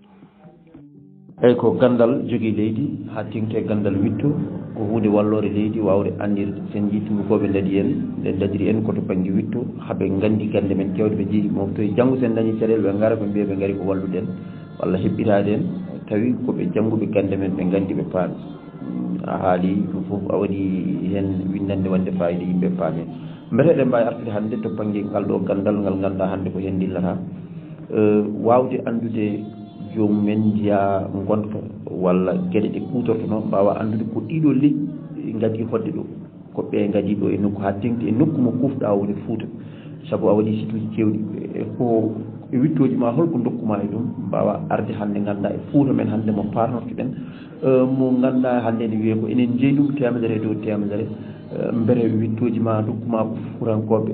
eyyi ko gandal jogui leydi ha tengte gandal wittu ko hunde wallore leydi wawde andirde sen jii tumbukoɓe daadiri en koto banggue wittu haaɓe gandi gande men kewde ɓe jeehi moftoyi janggo sen dañi caɗele ɓe gara ɓe mbiya ɓe gaari ko walluɗen walla heɓɓitade en tawi koɓe jangguɓe gande men ɓe gandi ɓe paami a haali fof a waɗi hen windande wadde fayida yimɓe paami mbeɗa eɗen mbawi artude hannde to banggue ngal ɗo gandal ngal ganduɗa hannde ko hen dillata wawde andude jomumen jiya gonka walla gueɗe ɗe kutorto noon mbawa andude ko ɗiɗo leƴƴi gadi hodde ɗo ko ɓe gadi ɗo e nokku ha tengti e nokku mo kufɗa woni Fouta saabu a waɗi situji kewɗi ko e wittoji ma holko dokkuma e ɗum mbawa arde hannde ganduɗa e Fouta men hannde mo parnortoɗen mo ganduɗa hannde ne wiye ko enen jeeyi ɗum temedere e dow temedere mbere wittoji ma dokkuma ko furankoɓe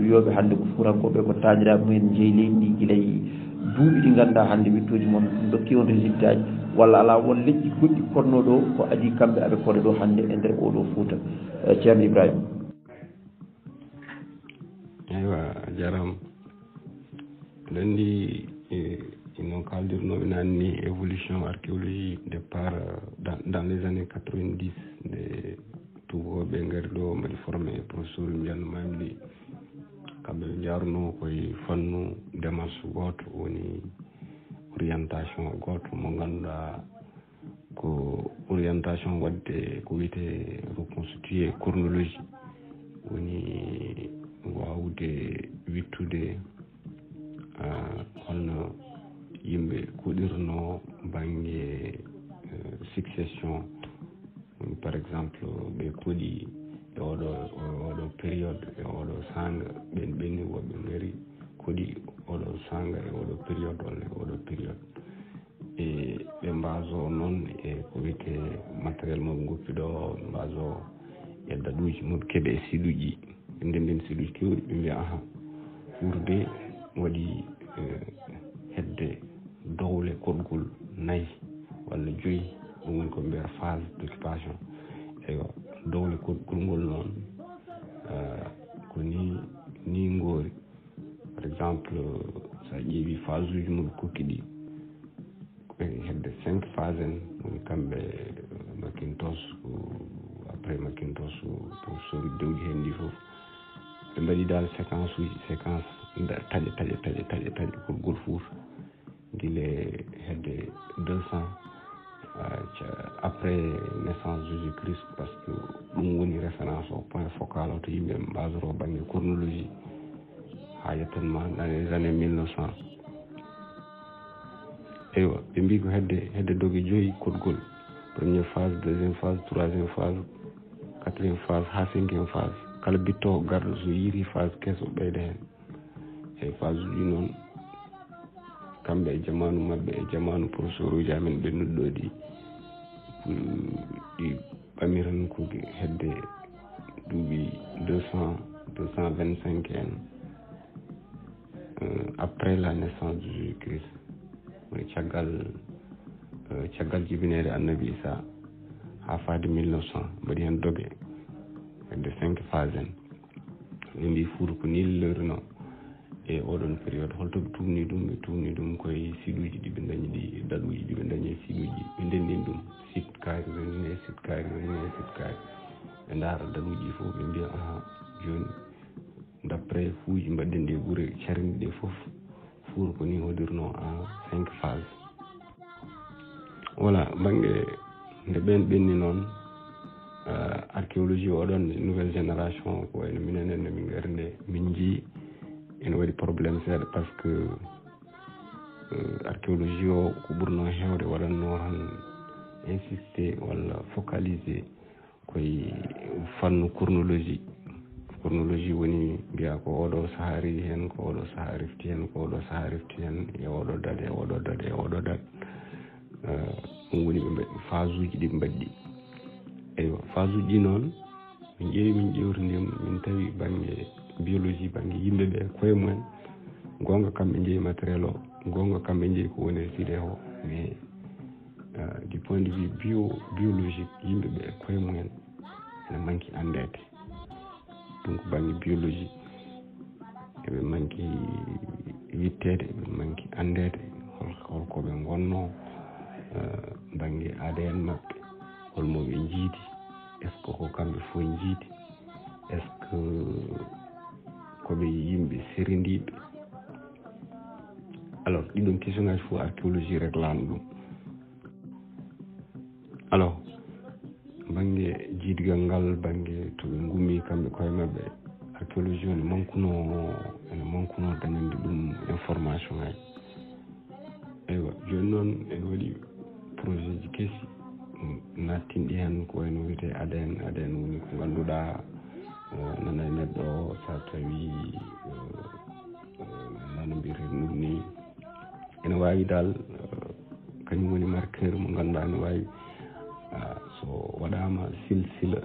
wiyoɓe hannde ko furankoɓe ko tañiraɓe mumen jeeyi leydi ndi guilay duuɓi ɗi ganduɗa hannde wittoji moon dokki on résultat ji walla ala won leƴƴi goɗɗi ponno ɗo ko adi kamɓe aɓe koɗe ɗo hannde e nder oɗo Fouta ceerno Ibrahima.
aywa a jarama aɗa andi no kaldirnoɓe nane ni évolution archéologie départ dans les années 90 nde tubakoɓe ngari ɗo mbaɗi formé professeur Mbiyanno Mamdi kamɓe ɓe jarno koye fannu démarche goto woni orientation goto mo ganduɗa ko orientation wadde ko wiyete reconstitué chronologie woni wawde wittude holno yimɓe kuɗirno banggue succession par exemple ɓe kuuɗi e oɗo période e oɗo sanga ɓen ɓenni woɓɓe ngari kuuɗi oɗo sanga e oɗo période walla e oɗo période e ɓe mbaso noon e ko wiyete matériel moɓe goppi ɗo mbaso e daɗuji moɓe keeɓe e siɗuji ɓe ndenden siɗuji kewɗi ɓe mbiya ahan ɓurde waɗi hedde dowle koɗgol 4 walla 5 ɗum woni ko mbiyata phase d' occupation eyo dowle koɗgol ngol noon ko ni ngoori par exemple sa ƴeewi phase uji moɓe kokki ɗi ɓe hedde 5 phase en woni kamɓe Macintosh après Macintosh professeur dewji hen ndi fof ɓe mbaɗi dal séquence taƴe koɗgol Fouta guile hedde 200 après naissance Jésus Christ par ce que ɗum woni référence o point focal o to yimɓe mbasoro banggue chronologie ha yettanma dans les années 1900 eywa ɓe mbi ko hedde dogue 5 koɗgol première phase deuxième phase troisième phase quatrième phase ha 5e phase kala bittowo garɗo so yiiri phase kesso ɓeyda hen e phase uji noon kamɓe e jamanu mabɓe e jamanu professeur uji amen ɓennuɗo ɗo ɗi ɓamiran ko hedde duuɓi 225 en après la naissance de Jésus Christ woni caggal jibinede annabi Isa ha fade 1900 mbaɗi hen dogue hedde 5 phase en ɓe mbi Fouta ko ni leurno e oɗon période holto ɓe tumni ɗum koye siɗuji ɗi ɓe dañi ɗi daɗuji ɗi ɓe dañi e siɗuji ɓe ndendin ɗum site kaari renine site kaari ɓe ndaara daɗuji fof ɓe mbiya joni d' après fuuji mbaɗɗen ɗi guure carindi ɗe fof Fouta ko ni hoɗirno en 5 phase voilà banggue nde ɓen ɓenni noon archéologie oɗon nouvelle génération ko wayno minen en min gari nde min jii ene waɗi probléme seeɗa par ce que archéologie o ko ɓurno hewde waɗanno tan insisté walla focalisé koye fannu chronologie woni mbiya ko oɗo saaha rewi hen ko oɗo saaha refti hen ko oɗo saaha refti hen e oɗo date e oɗo date e oɗo date ɗum woni ɓe mbaɗi phase uji ɗi mbaɗɗi eywa phase uji noon min ƴeewi min ƴewtodima min tawi banggue biologie banggue yimɓeɓe koye mumen gonga kamɓe jeeyi matériel o gonga kamɓe jeeyi ko woni side o mais du point de vue biologique yimɓeɓe koye mumen ene manki andede donc banggue biologie eɓe manki wittede eɓe manki andede holkoɓe gonno banggue ADN mabɓe holmoɓe jiidi est ce que ko kamɓe fof jiidi est ce que koɓe yimɓe serindiɓe alors ɗiɗon question ngaji fof archéologie réglano ɗum alors banggue jiidgal ngal banggue to ɓe gummi kamɓe koye mabɓe archéologie ene mankuno dañande ɗum information ngaji eywa joni noon en waɗi projet ji kesi nattinɗi hen ko wayno wiyete ADN woni ko ngannduɗa nana neɗɗo sa tawi nano mbiyete ɗum ni ene wawi dal kañum woni marqueur mo ngannduɗa ne wawi so waɗama silsila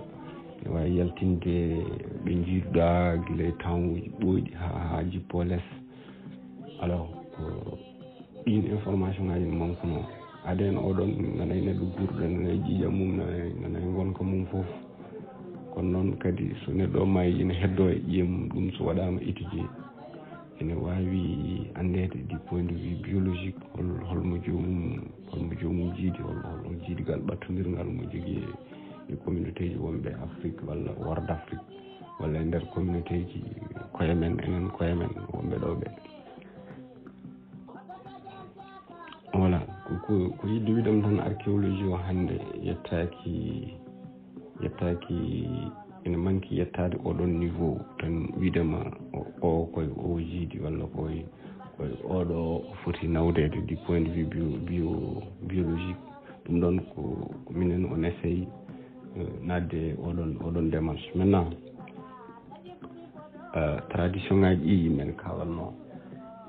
ne wawi yaltinde ɓe jiiduɗa guila tawuji ɓoyɗi ha jippo less alors ɗin information ngaji ne mankuno ADN oɗon nana e neɗɗo gurɗo nana e ƴiƴam mum nana e gonka mum foof kono noon kadi so neɗɗo maayi ene heddo e ƴiye mum ɗum so waɗama étudier ene wawi andede du point de vue biologique holmo jomum jiidi hol jiidigal ɓattodirgal mo jogui e communauté ji wonɓe Afrique walla word Afrique walla e nder communauté ji koye men enen koye men wonɓe ɗo ɓe voilà ko yidde wiɗam tan archéologie o hande yettaki ene manki yettade oɗon niveau tan widema o koye o jiidi walla koye oɗo foti nawdede du point de vue biologique ɗum ɗon ko minen on essaye nadde oɗon démarche maintenant tradition ngaji ɗi yimɓe kawalno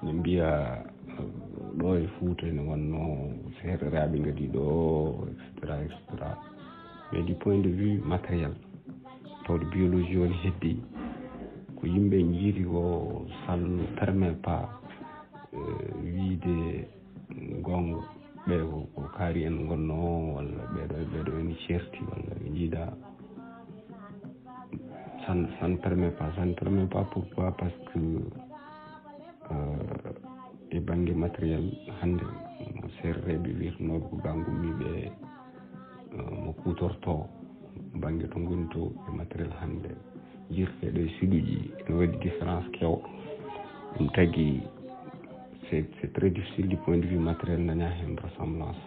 ne mbiya ɗo e Fouta ne wonno seeɗeraɓe gadi ɗo etc mais du point de vue matériel tawde biologie woni heddi ko yimɓe jiiri ko ça ne permet pas wiide gonga ɓe ko kaari en gonno walla ɓeɗo en certi walla ɓe jiiɗa ça ne permet pas pourquoi parce que e banggue matériel hande mo serreɓe wirtanoɓe ko ga gummiɓe mo kutorto banggue to goni to e matériel hande jirteɗo e siɗuji ene waɗi différence kewɗo ɗum tagui c'est très difficile du point de vue matériel daña hen ressemblance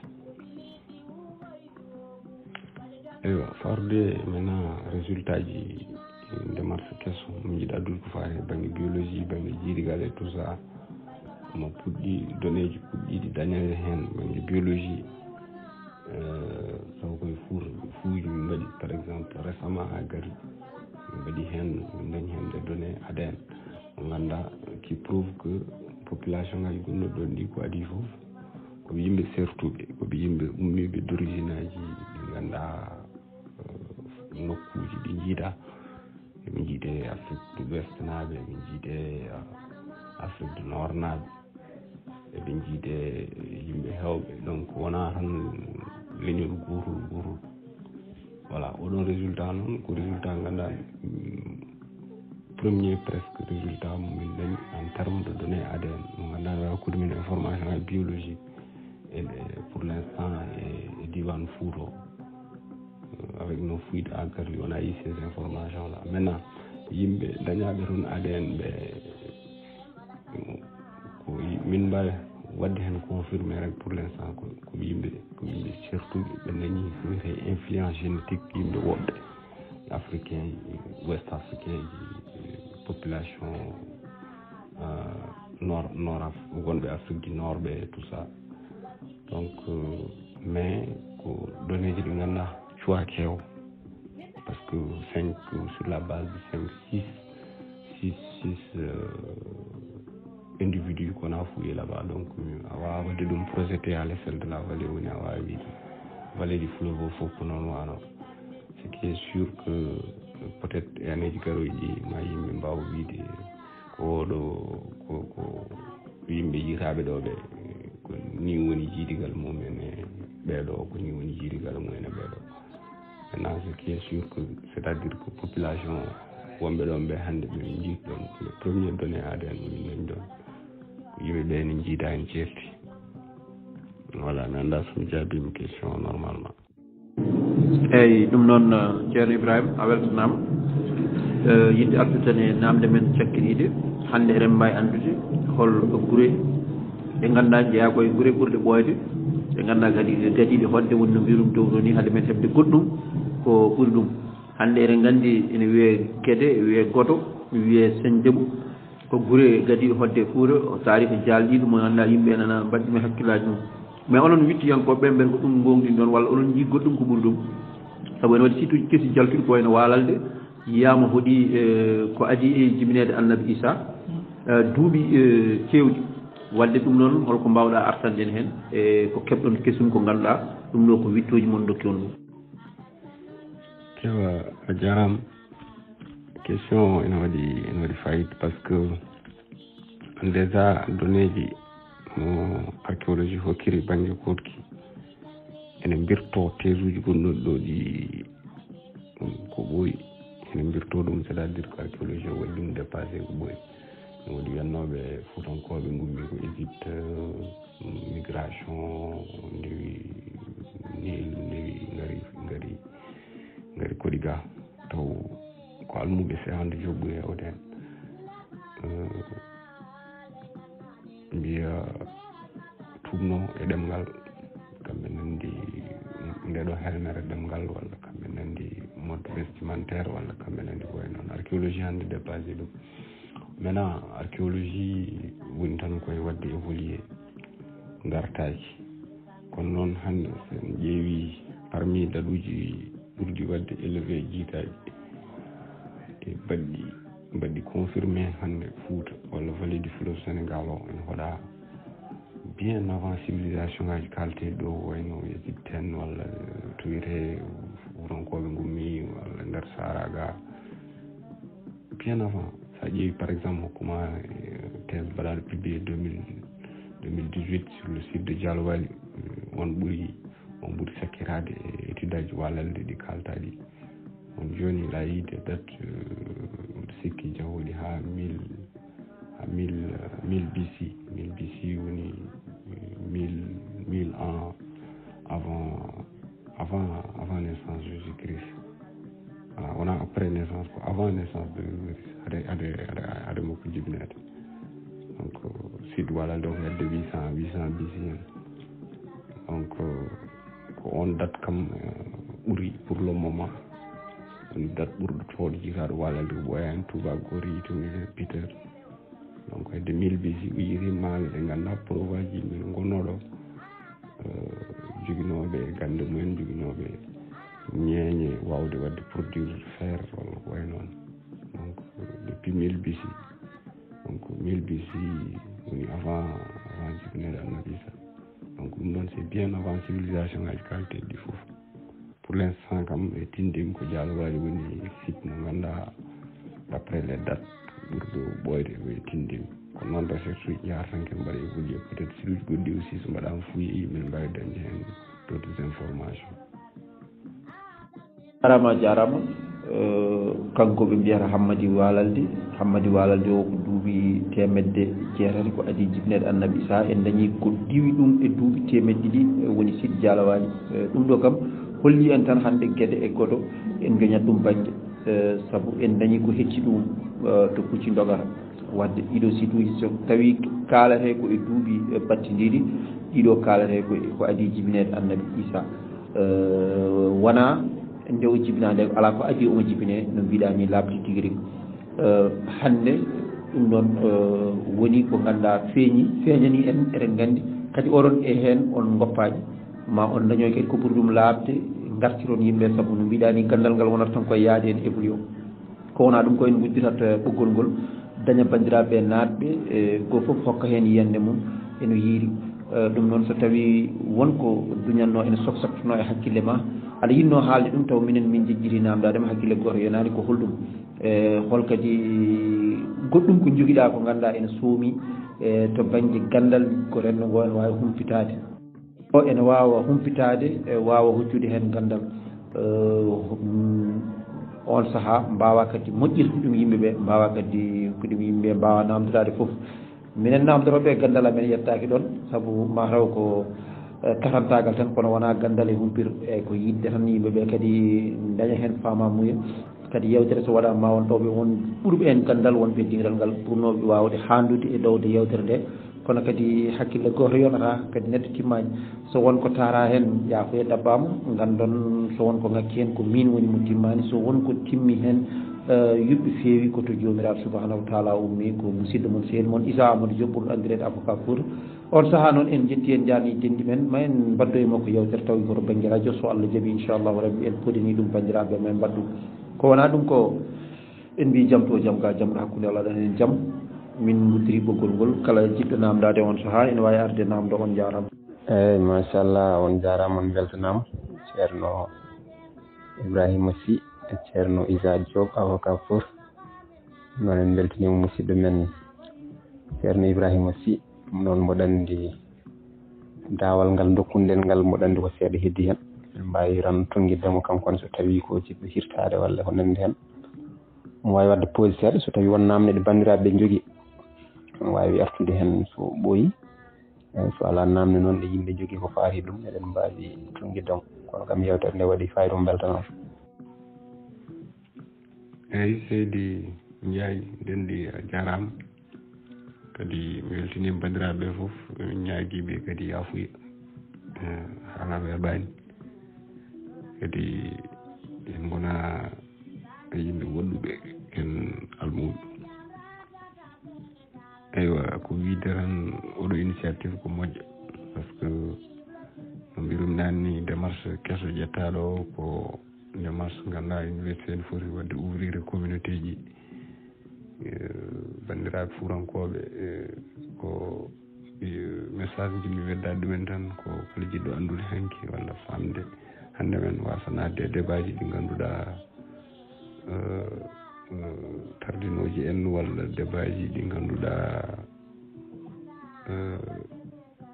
eywa farde maintenant résultat ji démarche kesso mo jiiɗa addude ko fate banggue biologie banggue jiidigal e tout ça mo puɗɗi donné ji puɗɗiɗi dañede hen banggue biologie taw koye fuuji min mbaɗi par exemple récemment ha gari min mbaɗi hen min dañi hen des données ADN mo ganduɗa qui prouve que population ngaji gonnoɗi ɗon ɗi ko adi foof koɓe yimɓe sertuɓe koɓe yimɓe ummiɓe d' origine aji ɗi ganduɗa nokkuji ɗi jiiɗa eɓe jiiɗe Afrique de l'Ouest naaɓe eɓe jiiɗe Afrique du Nord naaɓe eɓe jiiɗe yimɓe hewɓe donc wona tan leñol gurul voilà oɗon résultat noon ko résultat ganduɗa premier presque résultat momin dañi en terme de données ADN mo ganduɗa hakkude men information e biologie et pour l'instant e diwan Fouta avec nos fuites à Garli on a eu ces informations là maintenant yimɓe dañaɓe toon ADN ɓe ko min mbawi wadde hen confirmé rek pour l'instant ko yimɓe surtout ɓe dañi ko wiyete influence génétique yimɓe woɓɓe africain ouest africain ji population nord gonɓe Afrique du Nord ɓe tout ça donc mais ko donné ji ɗi ganduɗa choix kew parce que 5 sur la base de 6 individus qu'on a fouillé là-bas donc a wawa wadde ɗum projeté à l'échelle de la vallée woni a wawi wiide vallée du fleuve o fof ko noon wano ce qui est sûr que peut être e aneji garoji ma yimɓe mbawa wiide ko ɗo ko yimɓe yitaɓe ɗo ɓe ko ni woni jiidigal mumen e ɓeɗo ko ni woni jiidigal mumen e ɓeɗo maintenant ce qui est sûr que c'est à dire que population wonɓe ɗon ɓe hande ɓe jiiɗi ɗon le premier donné ADN min dañi ɗon yimɓe ɓe ne jiida en certi voilà mi anda somi jaabima question normalement
eyyi ɗum noon ceerno Ibrahima a weltanama yidde artude tan e namde men cakkiriɗe hande eɗen mbawi andude hol guure ɗe ganduɗa jeeya koye guure ɓurɗe ɓoyde ɗe ganduɗa kadi gaɗiɗe hodde woni no mbirum dow ɗo ni haade men heɓde goɗɗum ko ɓuuri ɗum hande eɗen gandi ene wiye Guédé wiye Goto wiye Sendjabou ko gure gadi hodde fuura o taarifa jaaldiiɗo mo annda yimɓe nana mbaɗɗimi hakkillaaji mum mais onon wittiyankoɓe ɓen ko ɗum gonɗin ɗon walla onon jii goɗɗum ko ɓuri ɗum sabu ene waɗi situji kesi jaltuɗi ko wayno waalalde yiyama hoɗi ko adi e jibinede annabi Isa duuɓi kewɗi wadde ɗum noon holko mbawɗa artande en heen e ko keɓɗon kesum ko ngannduɗaa ɗum ɗo ko wittoji mon dokki on ɗum
kewa a jarama question ene waɗi fayida par ce que déjà donnéji mo archéologie hokkiri banggue kotki ene mbirto tesuji gonɗon ɗo ɗi ko ɓooyi ene mbirto ɗum c'est à dire ko archéologie o waɗi ɗum dépassé ko ɓooyi no waɗi wiyannoɓe fuutankoɓe gummi ko égypte migration ndewi nil ndewi ngari koɗi ga taw ko almuɓe sehande joggu hewde hen mbiya tubno e ɗemgal kamɓe nandi ndeɗo helmere ɗemgal walla kamɓe nandi mode vestimentaire walla kamɓe nandi ko way noon archéologie hande dépassé ɗum maintenant archéologie woni tan koye wadde évolué gartaki kono noon hande sen ƴeewi parmi daɗuji ɓurdi wadde élevé jiitaji e mbaɗɗi confirmé hande Fouta walla vallée du fleuve Sénégal o ene hoɗa bien avant civilisation ngaji kalte ɗo wayno égypte en walla to wiyete wuronkoɓe gummi walla nder saraga bien avant sa ƴeewi par exemple hokkuma thèse mbaɗaɗo publié 2018 sur le site de Diallo Wali on ɓuuri sakkirade e étude aji walalde ɗi kalta ɗi on joni la yi des dates sikki jahoɗi ha 1000 BC woni 1000 ans avant naissance Jésus-Christ voilà wona après naissance ko avant naissance de Jésus-Christ ade mokko jibinede donc site walalde o hedde 800 BC en donc ko on date kam ɓuuri pour le moment on date ɓurɗo towɗo jikaɗo walalde ko ɓoyani Touba Gori to Peter donc hedde 1000 BC o yiri maɓe ɓe ganda preuve aji yimɓe gonnoɗo joginoɓe gande mumen joginoɓe ñeeñe wawde wadde produire fer walla ko way noon donc depuis 1000 BC donc 1000 BC woni avant jibinede annabi Isa donc ɗum ɗon c'est bien avant civilisation ngaji kalte ɗi fof pour l'instant kam e tindima ko Diallo Wali woni site mo ganduɗa d'après les dates ɓurɗo ɓoyde e tindima kono noon recherche uji jartanke mbaɗa évolué peut être siluji goɗɗi aussi so mbaɗama fouillé min mbawi dañde hen d' autres informations
jarama kanko ɓe mbiyata Hammadi Walalde o ko duuɓi temedde jeetati ko adi jibinede annabi Isa en dañi ko diwi ɗum e duuɓi temedde ɗiɗi woni site Diallo Wali ɗum ɗo kam holli en tan hande gueɗe e goɗo en gañat ɗum banggue saabu en dañi ko hecci ɗum to kucci dogata wadde ɗiɗo site uji so tawi kalate ko e duuɓi battidiɗi ɗiɗo kalate ko adi jibinede annabi Isa wona nde o jibinade ala ko adi omo jibine no mbiɗa ni labdi tigui rigui hande ɗum ɗon woni ko ganduɗa feeñani en eɗen gandi kadi oɗon e hen on goppaji ma on dañoy kadi ko ɓuuri ɗum labde gartiron yimɓe saabu no mbiɗa ni gandal ngal wonata tan koye yaade en évolué ko wona ɗum ko en gudditat ɓoggol ngol daña bandiraɓe natɓe go foof hokka hen yiyande mum eno yiiri ɗum noon so tawi wonko duñanno ene soksaktuno e hakkille ma aɗa yinno haalde ɗum taw minen min jejjiri namdadema hakkille goto yonani ko holɗum hol kadi goɗɗum ko joguiɗa ko ganduɗa ene soomi to banggue gandal ko renno ngo ene wawi humpitade o ene wawa humpitade wawa hoccude hen gandal on saaha mbawa kadi moƴƴirde ɗum yimɓeɓe mbawa kadi ko ɗum yimɓeɓe mbawa namdorade foof minen namdoroɓe gandal amen yettaki ɗon saabu mataw ko katantagal tan kono wona gandal e humpir e ko yidde tan yimɓeɓe kadi daña hen famamuya kadi yewtere so waɗama ma won tawɓe won ɓurɓe en gandal wonɓe dingal ngal ɓurnoɓe wawde handude e dowde yewtere nde kono kadi hakkille goto yonata kadi neɗɗo timmani so wonko tara hen yaafoye ɗabbama gandon so wonko ngakki hen ko min woni mo timmani so wonko timmi hen yubɓe feewi koto jomiraɗo subahanahu wa taala ummi ko musidɗo moon sehil moon Issa Amadou Diop ɓurɗo andirede avocat pour on saaha noon en jetti en jaani dendi men ma en mbaddo e makko yewtere tawi koto banggue radio so Allah jaaɓi inchallahu rabbi en podini ɗum bandiraɓe men mbaddu ko wona ɗum ko en mbi jaam to jaam ga jaam ɗo hakkude Allah ɗan en jaam min guddiri ɓoggol ngol kala jiɗɗo namdade on saaha ene wawi arde namdo on jarama
eyyi machallah on jarama on beltanama ceerno Ibrahima Sy e ceerno Issa Diop avocat pour noon en beltanima musidɗo men ceerno Ibrahima Sy noon mboɗo andi dawal ngal dokkunden ngal mboɗo andi ko seeɗa heddi hen en mbawi ran tonguiddemo kankone so tawi ko jiɗɗo hirtade walla ko nandi hen omo wawi wadde pose seeɗa so tawi won namde ɗe bandiraɓe ɓe jogui omo wawi artude hen so ɓooyi so ala namde noon ɗe yimɓe jogui ko faati ɗum eɗen mbawi tonguiddemo kono kam yewtere nde waɗi fayida mo beltanama
eyyi seydi Ndiaye ndendi a jarama kadi mi weltinima bandiraɓe foof min ñaaguiɓe kadi yafuya haala weeɓani kadi en gona yimɓe woɗɗuɓe ken almuɓe eywa ko wiide tan oɗo initiative ko moƴƴo par ce que no mbirum nanni démarche kesso ƴettaɗo ko démarche ganduɗa université ne foti wadde ouvrir communauté ji bandiraɓe fuurankoɓe ko message jimmi weddade ɗumen tan ko kala jiɗɗo andude hanki walla famde hande men wasa nadde e débat ji ɗi ganduɗa tardinoji en walla débat ji ɗi ganduɗa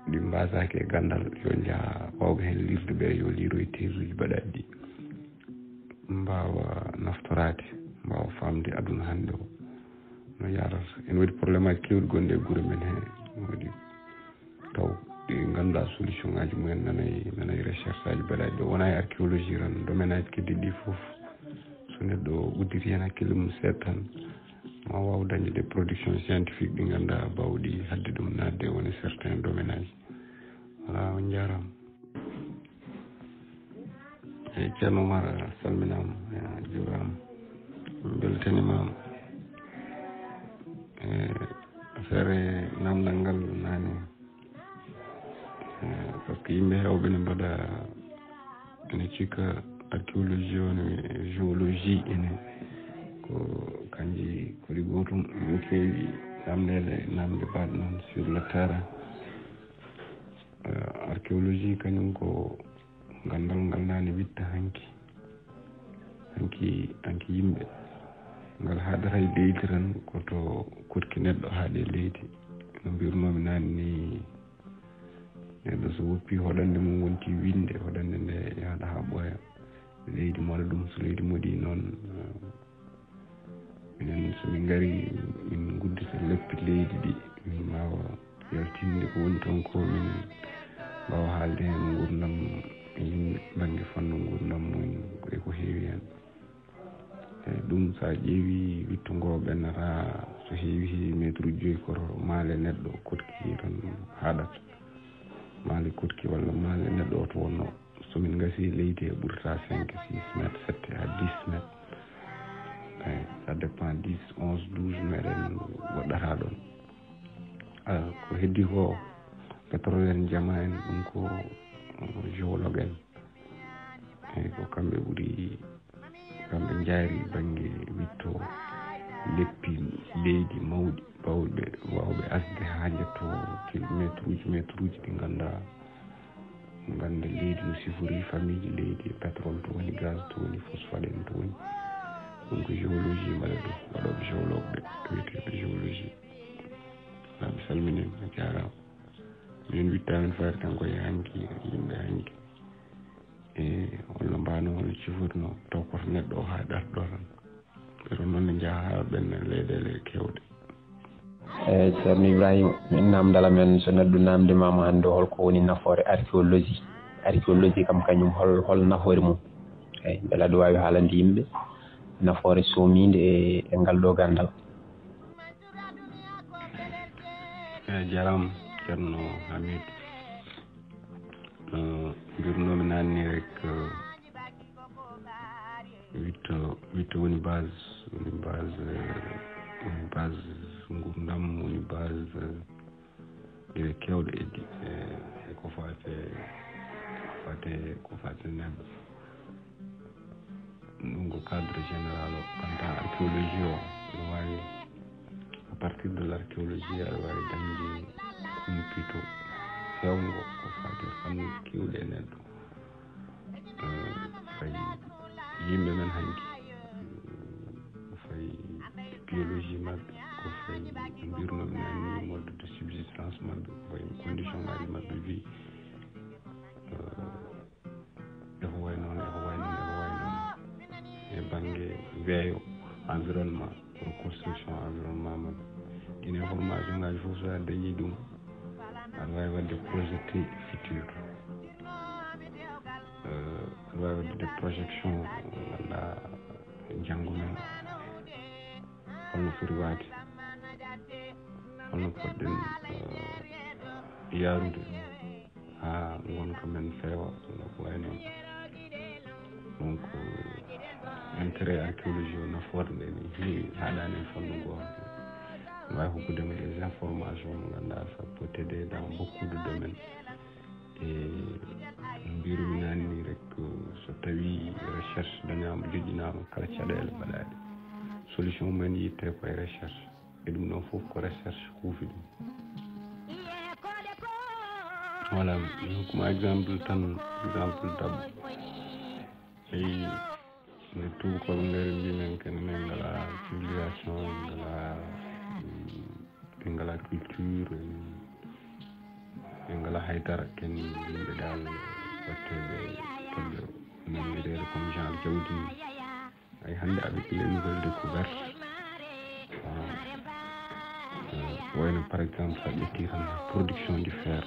ɗi mbasaki e gandal yo jaaha wawɓe hen lirde ɓe yo liiroye tesuji baɗaɗi ɗi mbawa naftorade mbawa famde aduna hande o no yarata en waɗi probléme aji kewɗi gonɗe e guure men he waɗi taw ɗi ganduɗa solution ngaji mumen nanayi recherche aji baɗaɗi ɗo wona e archéologie tan domaine aji keddiɗi ɗi foof so neɗɗo udditi hen hakkille mum seeɗa tan ma waw dañde des production scientifique ɗi ganduɗa bawɗi hadde ɗum nadde woni certain domaine aji voilà on jarama eyyi ceerno Oumar salminama jurama beltanimama affaire namdal ngal nane par ce que yimɓe hewɓe ne mbaɗa ene cikka archéologie o ne géologie ene ko kanji koɗi gotum min kewi namde baɗe noon sur le terrain archéologie kañum ko gandal ngal nane witta hanki yimɓe ngal haadata e leydi tan koto kotki neɗɗo haaɗe leydi no mbirnomi nane ni neɗɗo so woppi hoɗande mum wonti winde hoɗande nde yahata ha ɓooya leydi moɗa ɗum so leydi moɗi noon minen somin gari min guddita leppi leydi ɗi min mbawa yaltinde ko woni toon ko min mbawa haalde hen gurdam yimɓe banggue fanno gurdam mumen ko heewi hen eyyi ɗum sa ƴeewi witto ngo ɓennata so heewi métre uji 5 koto maale neɗɗo kotki tan haɗata maale kotki walla maale neɗɗo o to wonno somin gasi leydi e ɓurta 5 6 métre 7 à 10 métre eyyi ça dépend 10 11 12 meɗen goɗɗata ɗon ko heddi ko pétrole en jama en ɗum ko géologue en eyyi ko kamɓe ɓuuri kamɓe jaari banggue witto leppi leydi mawɗi bawɓe wawɓe asde ha jetto métre uji ɗi ganda leydi no sifori famille ji leydi pétrole to woni gaz to woni phosphade en to woni ɗum ko géologie mbaɗa ɗum waɗoɓe géologue ɓe wiyeteɓe géologie mi salminima a jarama minen wittamen fayre tan koye hanki yimɓe hanki e holno mbano holno cifirno taw koto neɗɗo o ha ɗarɗo tan pero noon ne jaaha ha ɓenna leyɗele kewɗe
eyyi ceerno Ibrahima min namdal men so neɗɗo namdimama hannde holko woni nafoore archéologie kam kañum hol nafoore mum eyyi beele aɗa wawi haalande yimɓe nafoore soomide e ngal ɗo gandal
eyyi jarama ceerno Hamidou mbirnomi nanni rek witto woni base gurdam, woni base ɗeɓe kewɗe eddi e ko fate neɗɗo. ɗum ko cadre général o. Quant à archéologie o, aɗa wawi à partir de l' archéologie aɗa wawi dañde humpito hewngo ko fate fannuji kewɗi e neɗɗo. Fay yimɓe men hanki ko fay biologie mabɓe, ko fay mbirnoɓe nanni mode de subsistance mabɓe, fay condition ngaji mabɓe vie, eko way noon e banggue weeyo environnement, reconstruction environnement mabɓe. ɗin information ngaji fof so a dañi ɗum aɗa wawi wadde projeté futur, aɗa wawi wadde des projection ganduɗa janggo men holno foti waade, holno poɗɗen yarude ha gonka men feewa ko way noon. Donc intérêt archéologie o nafoore nde ni heewi haɗani e fannu goto. wawi hokkudema des informations mo ganduɗa ça peut t'aider dans beaucoup de domaines. Et mbirumi nanni rek so tawi recherche dañama joƴƴinama kala caɗele mbaɗaɗe solution men yitte koye recherche, e ɗum ɗon foof ko recherche huufi ɗum. Voilà, hokkuma exemple tan, exemple dabbo. Eyi nde tubakoɓe ngari mbimen kenen ngala civilisation, ngala culture, ngala haydara, ken yimɓe dal watteɓe toɓɓe nanguirede comme genre jawdi ni. Ay hande avec les nouvelles découvertes wayno par exemple sa ƴetti tan production du fer,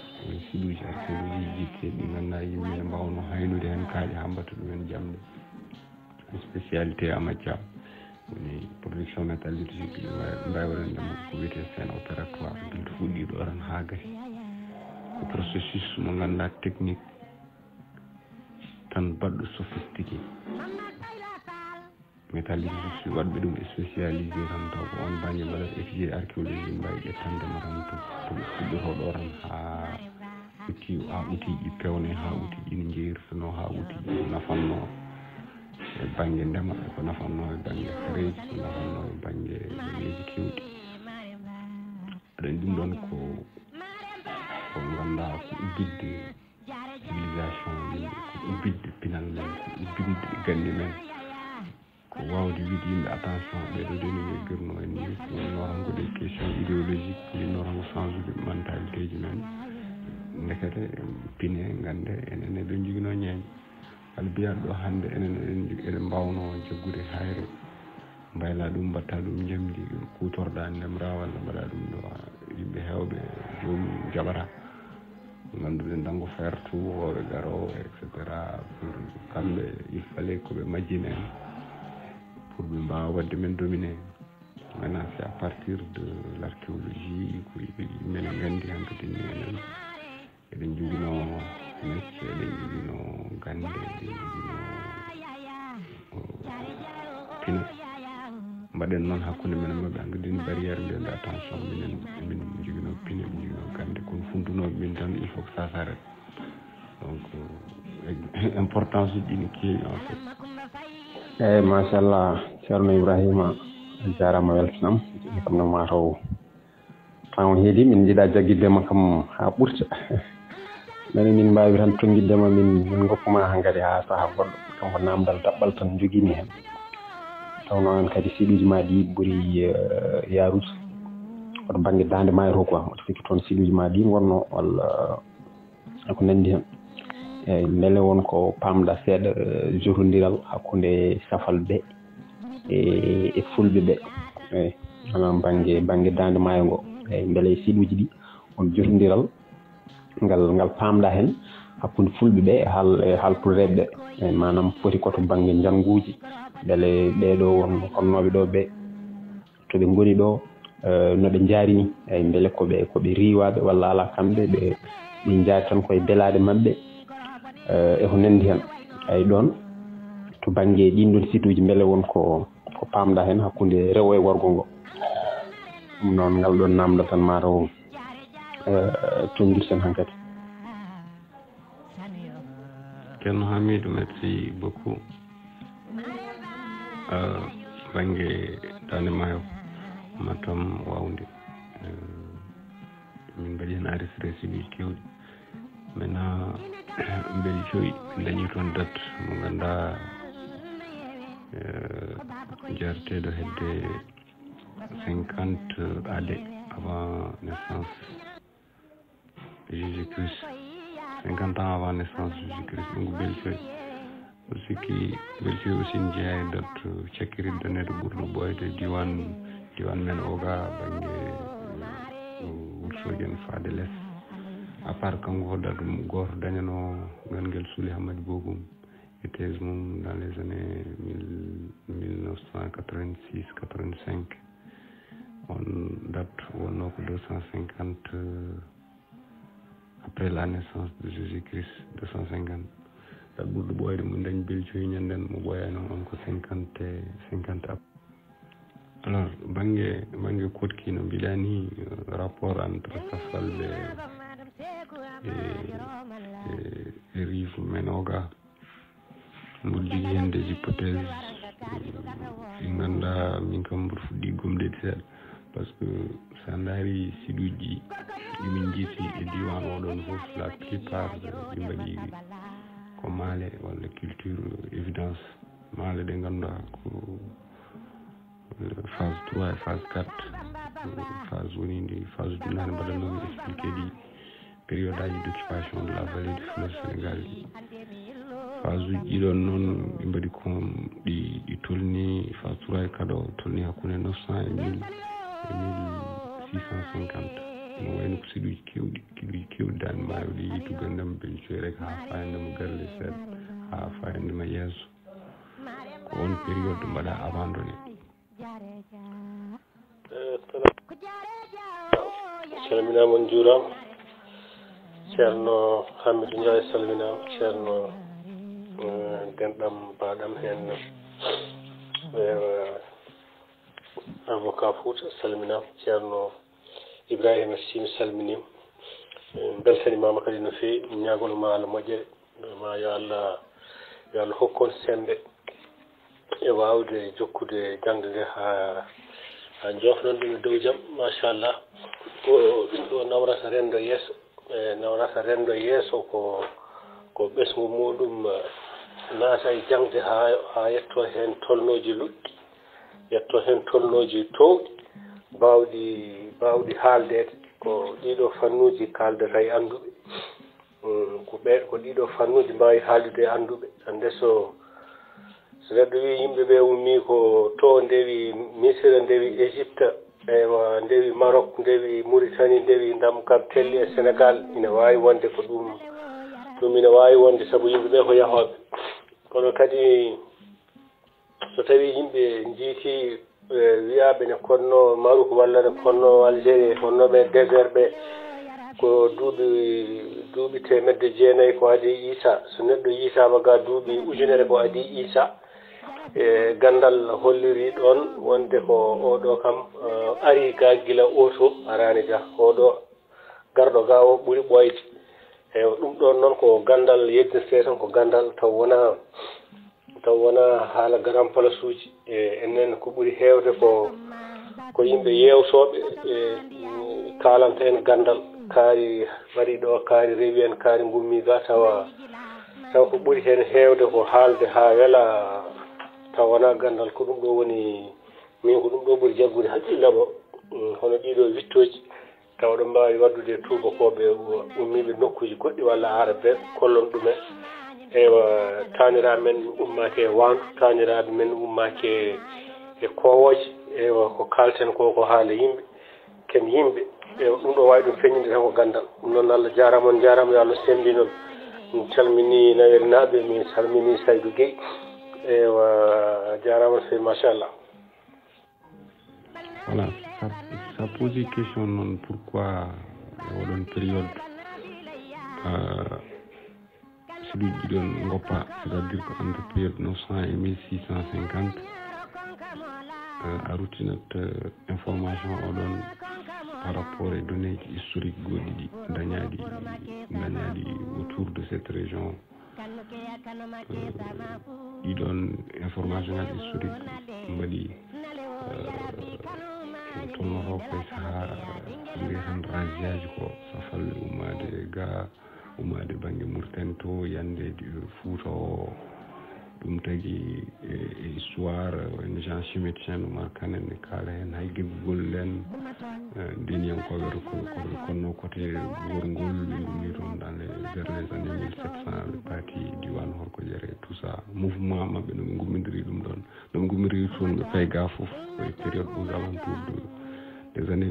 siɗuji archéologie jitteɗi ɗi ganduɗa yimɓe ne mbawno haynude hen kaaƴe ha mbatta ɗumen jamɗe. Spécialité Amadja woni production métallurgique, mbawi waɗandema ko wiyete scène opératoire, ɗum to fuɗɗi ɗo tan ha gasi ko processus mo ganduɗa technique tan baɗɗo sophistiqué. Métallurgie waɗɓe ɗum spécialisé tan taw ko on banggue valeur étudié archéologie mbawi ƴettandema tan to fuɗɗoto ɗo tan ha outiji pewne, ha outiji ne jeyritono, ha outiji nafanno e banggue ndema, ko nafanno e banggue hareji, ko nafanno e banggue leñeji kewɗi. aɗa ɗum ɗon ko ganduɗa ko ubbidde civilisation yimɓe, ko ubbidde pinal men, ko ubbidde gandi men, ko wawde wiide yimɓe attention ɓeɗo deni ɓe girno en ni wonno tan ko des questions idéologique, linno tan ko change mentalité ji men. Ndekete pine gande enen eɗen jogino ñeeñe. Aɗa mbiya ɗo hande enen eɗen mbawno jaggude hayre, mbayla ɗum mbatta ɗum jamdi kutorɗa ndemra walla mbaɗa ɗum ɗo yimɓe hewɓe jomum jaɓata ganduɗen tan ko faire tout hoɓe garowo etc. pour kamɓe il fallait koɓe majjina en pour ɓe mbawa wadde men dominer. Maintenant c'est à partir de l' archéologie ko yimɓe gandi hankadi ni enen eɗen jogino mecce, eɗen jogino gande, eɗen jogino pina. Mbaɗen noon hakkude men maɓɓe hankkadini barriére mbiyande attention minen min jogino pine, min jogino gande, kono fundunoɓe min tan il faut que ça s'arrête. Donc importance uji ɗi ne keewi en fait.
eyyi machallah ceerno Ibrahima jarama weltanam kam no mataw temps heedi min jiiɗa jagguiddema kam ha ɓurta nani min mbawi tan tonguiddema min goppuma hankkadi ha saaha goɗɗo kanko namdal daɓɓal tan joguimi hen tawno an kadi siɗuji ma ɗi ɓuuri yarude koto banggue dande maayo to quoi oto fikki toon siɗuji ma ɗi gonno walla ko nandi hen eyyi beele wonko pamɗa seeɗa jotodiral hakkude safal ɓe e fulɓe ɓe. eyyi anan banggue dande maayo ngo eyyi beele siɗuji ɗi on jotodiral ngal pamɗa hen hakkude fulɓe ɓe e haltoreɓe ɓe. eyyi manam foti koto banggue jangguji beele ɓeɗo won honnoɓe ɗo ɓe toɓe goni ɗo noɓe jaari ni eyyi beele koɓe riwaɓe walla ala kamɓe ɓe jaari tan koye belade mabɓe eko nandi hen. eyyi ɗon to banggue ɗin ɗon site uji beele won ko pamɗa hen hakkude rewo e worgo ngo ɗum noon ngal ɗon namdo tan mataw tonguirten hankkadi.
Ceerno Hamidou, merci beaucoup. Banggue Dande Maayo Matam Wawnde min mbaɗi hen enregistré siɗuji kewɗi maintenant mbeɗi coyi min dañi toon date mo ganduɗa jarteɗo hedde 50 années avant naissance de Jésus-Christ, 50 ans avant naissance de Jésus-Christ. Donc Belcoy aussi qui Belcoy aussi ne jeeya date cakkiridde neɗɗo ɓurɗo ɓoyde diwan men oga banggue Wourossogui en faade less à part kanko hoddata ɗum goto dañano ganguel Souli Hamady Boboum e thèse mum dans les années 1986 85 on date wonno ko 250 après la naissance de Jésus-Christ 250 date ɓurɗo ɓoyde mo dañi Belcoy ñanden mo ɓoyano on ko 50 après. Alors banggue Kootki no mbiɗa ni rapport entre Safalɓe e rive men oga mboɗo jogui hen des hypothèses ɗi ganduɗa min kam mboɗo fuɗɗi gomdede seeɗa par ce que sa daari siɗuji ɗimin jiiti e diwan oɗon foof la plupart ɗi mbaɗi ko maale walla culture évidence maale ɗe ganduɗa ko phase 3 et phase 4 phase woni ndi phase dunade mbaɗanomi expliqué ɗi période aji d' occupation de la vallée du fleuve Sénégal ɗi phase uji ɗiɗon noon ɗi mbaɗi ko ɗi tolni phase 3 e 4 o tolni hakkude 900 et 1650 no wayno ko siɗuji kewɗi Dande Maayo ɗi yiitu gandam Belcoy rek ha fayandema galle seeɗa ha fayandema yeeso ko on période ɗo mbaɗa abandonné.
Salminama on juurama ceerno Hamidou Ndiaye salminama ceerno denɗam mbaɗam hen avocat Fouta salminama ceerno Ibrahima Sy salminima beltanimama kadi no fewi ñagolma Allah moƴƴere ma yo Allah hokkon sembe e wawde jokkude jangde nde ha jofnon ɗum e dow jaam machallah ko ɗum ɗo nawrata rendo yeeso ko ɓesgu muɗum naata e jangde ha yetto hen tolnoji luɗɗi yetto hen tolnoji towɗi bawɗi haaldede ko ɗiɗo fannuji kaldata e anduɓe ko ɗiɗo fannuji mbawi haaldude e anduɓe hande so neɗɗo wi yimɓe ɓe ummi ko to ndewi Misira ndewi Égypte ewa ndewi Maroc ndewi Mauritanie ndewi Ndamkar telli e Sénégal ina wawi wonde ko ɗum ina wawi wonde saabu yimɓe ɓe ko yahoɓe kono kadi so tawi yimɓe jiiti wiyaɓe ne konno Maroc walla ne konno Algérie honnoɓe désert ɓe ko duuɓi temedde jeenayyi ko adi Issa so neɗɗo yitama ga duuɓi ujunere ko adi Issa e gandal holliri ɗon wonde ko oɗo kam ari ga gila oto arani ga oɗo garɗo ga o ɓuuri ɓoyde e ɗum ɗon noon ko gandal yejjirte tan ko gandal taw wona haala grand place uji e enen ko ɓuuri hewde ko yimɓe yewtoɓe kalanta en gandal kaari wari ɗo kaari rewi en kaari gummi ga taw ko ɓuuri hen hewde ko haalde ha wela taw wona gandal ko ɗum ɗo woni min ko ɗum ɗo ɓuuri jaggude haqqillamo hono ɗiɗo wittoji taw ɗo mbawi waddude tubakoɓe ummiɓe nokkuji goɗɗi walla arabe kollon ɗumen ewa taniraɓe men ummake e wandu taniraɓe men ummake e kowoje ewa ko kalten ko haala yimɓe ken yimɓe ewa ɗum ɗo wawi ɗum feññinde tan ko gandal ɗum noon Allah jarama on jarama yo Allah sembi noon min calmini nawirnaɓe min salmini Saydou Gueye ewa jarama on fewi machallah.
Voilà, ça pose une question non pourquoi dans une période siluji ɗon goppa, c'est à dire ko entre période 900 et 1650 a ruttinat information oɗon par rapport e données historique goɗɗi ɗi dañaɗi autour de cette région. ɗiɗon information ngaji historique mbaɗi tolnoto koye saha mbiyaten rasiaji ko safalle ummade banggue Mauritanie to yande Fouta o ɗum tagui e histoire wayno Jean Chimétien Oumar Kane en ne kaala hen hay geɓugol nden ndeniyankoɓe koɓe konno côté worgol ɓe ɗumni toon dans vers les années 1700 ɓe paati diwan Horkodiéré et tout ça mouvement mabɓe noɓe gummidiri ɗum ɗon noɓe gummidiri toon ɓe payga foof koye période aux alentours des années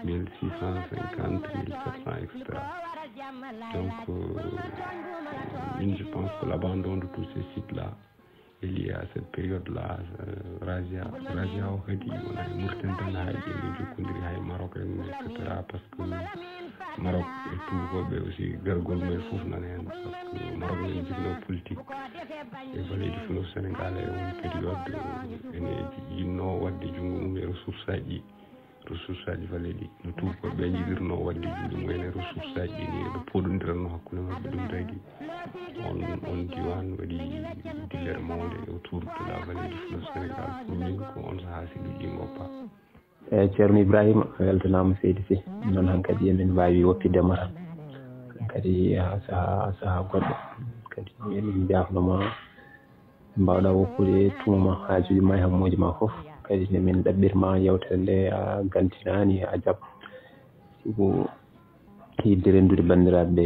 1650 1700 etc. Donc je pense que l'abandon de tous ces sites-là est lié à cette période-là. Razia o kadi wona e Mauritanie tan haaji ene jokkodiri hay Maroc en etc. parce que Maroc e tubakoɓe aussi gargol mumen fof nan hen par ce que Maroc ene jogino politique e vallée du fleuve Sénégal e won période ene yinno wadde junngo mum e ressource aji vallée ɗi no tubakoɓe jiɗirno wadde juuɗe mumen e ressource aji ɗi ɓe poɗodiranno hakkude mabɓe ɗum tagi on diwan waɗi dillere mawde autour de la vallée du fleuve Sénégal pour min ko on saha siluji goppa.
eyyi ceerno Ibrahima weltanama seydi Sy noon hankkadi emin mbawi woppidema tan kadi ha saaha goɗɗo kadi emin jafnoma mbawɗa woppude tuma haajuji ma e hammuji ma foof kadi nemin ɗaɓɓirma yewtere nde a gantinani a jaab sibu yidde rendude bandiraɓe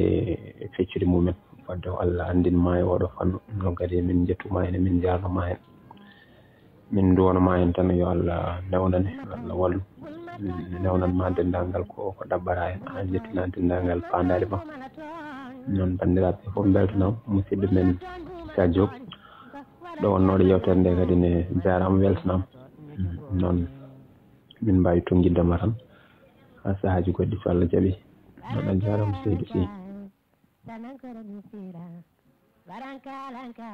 e feccude mumen wadde Allah andinma e oɗo fannu ɗum kadi min jettuma hen min jarnoma hen min duwonoma hen tan yo Allah newnane Allah wallu newnanma dendagal ko ɗaɓɓata hen ha jettina dendagal pandari ma noon bandiraɓe foof beltanama musidɗo men Issa Diop ɗo wonnoɗo yewtere nde kadi ne jarama weltanama noon min mbawi tonguiddema tan ha sahaji goɗɗi so Allah jaaɓi noon a jarama seydi Sy.
Barankalanka,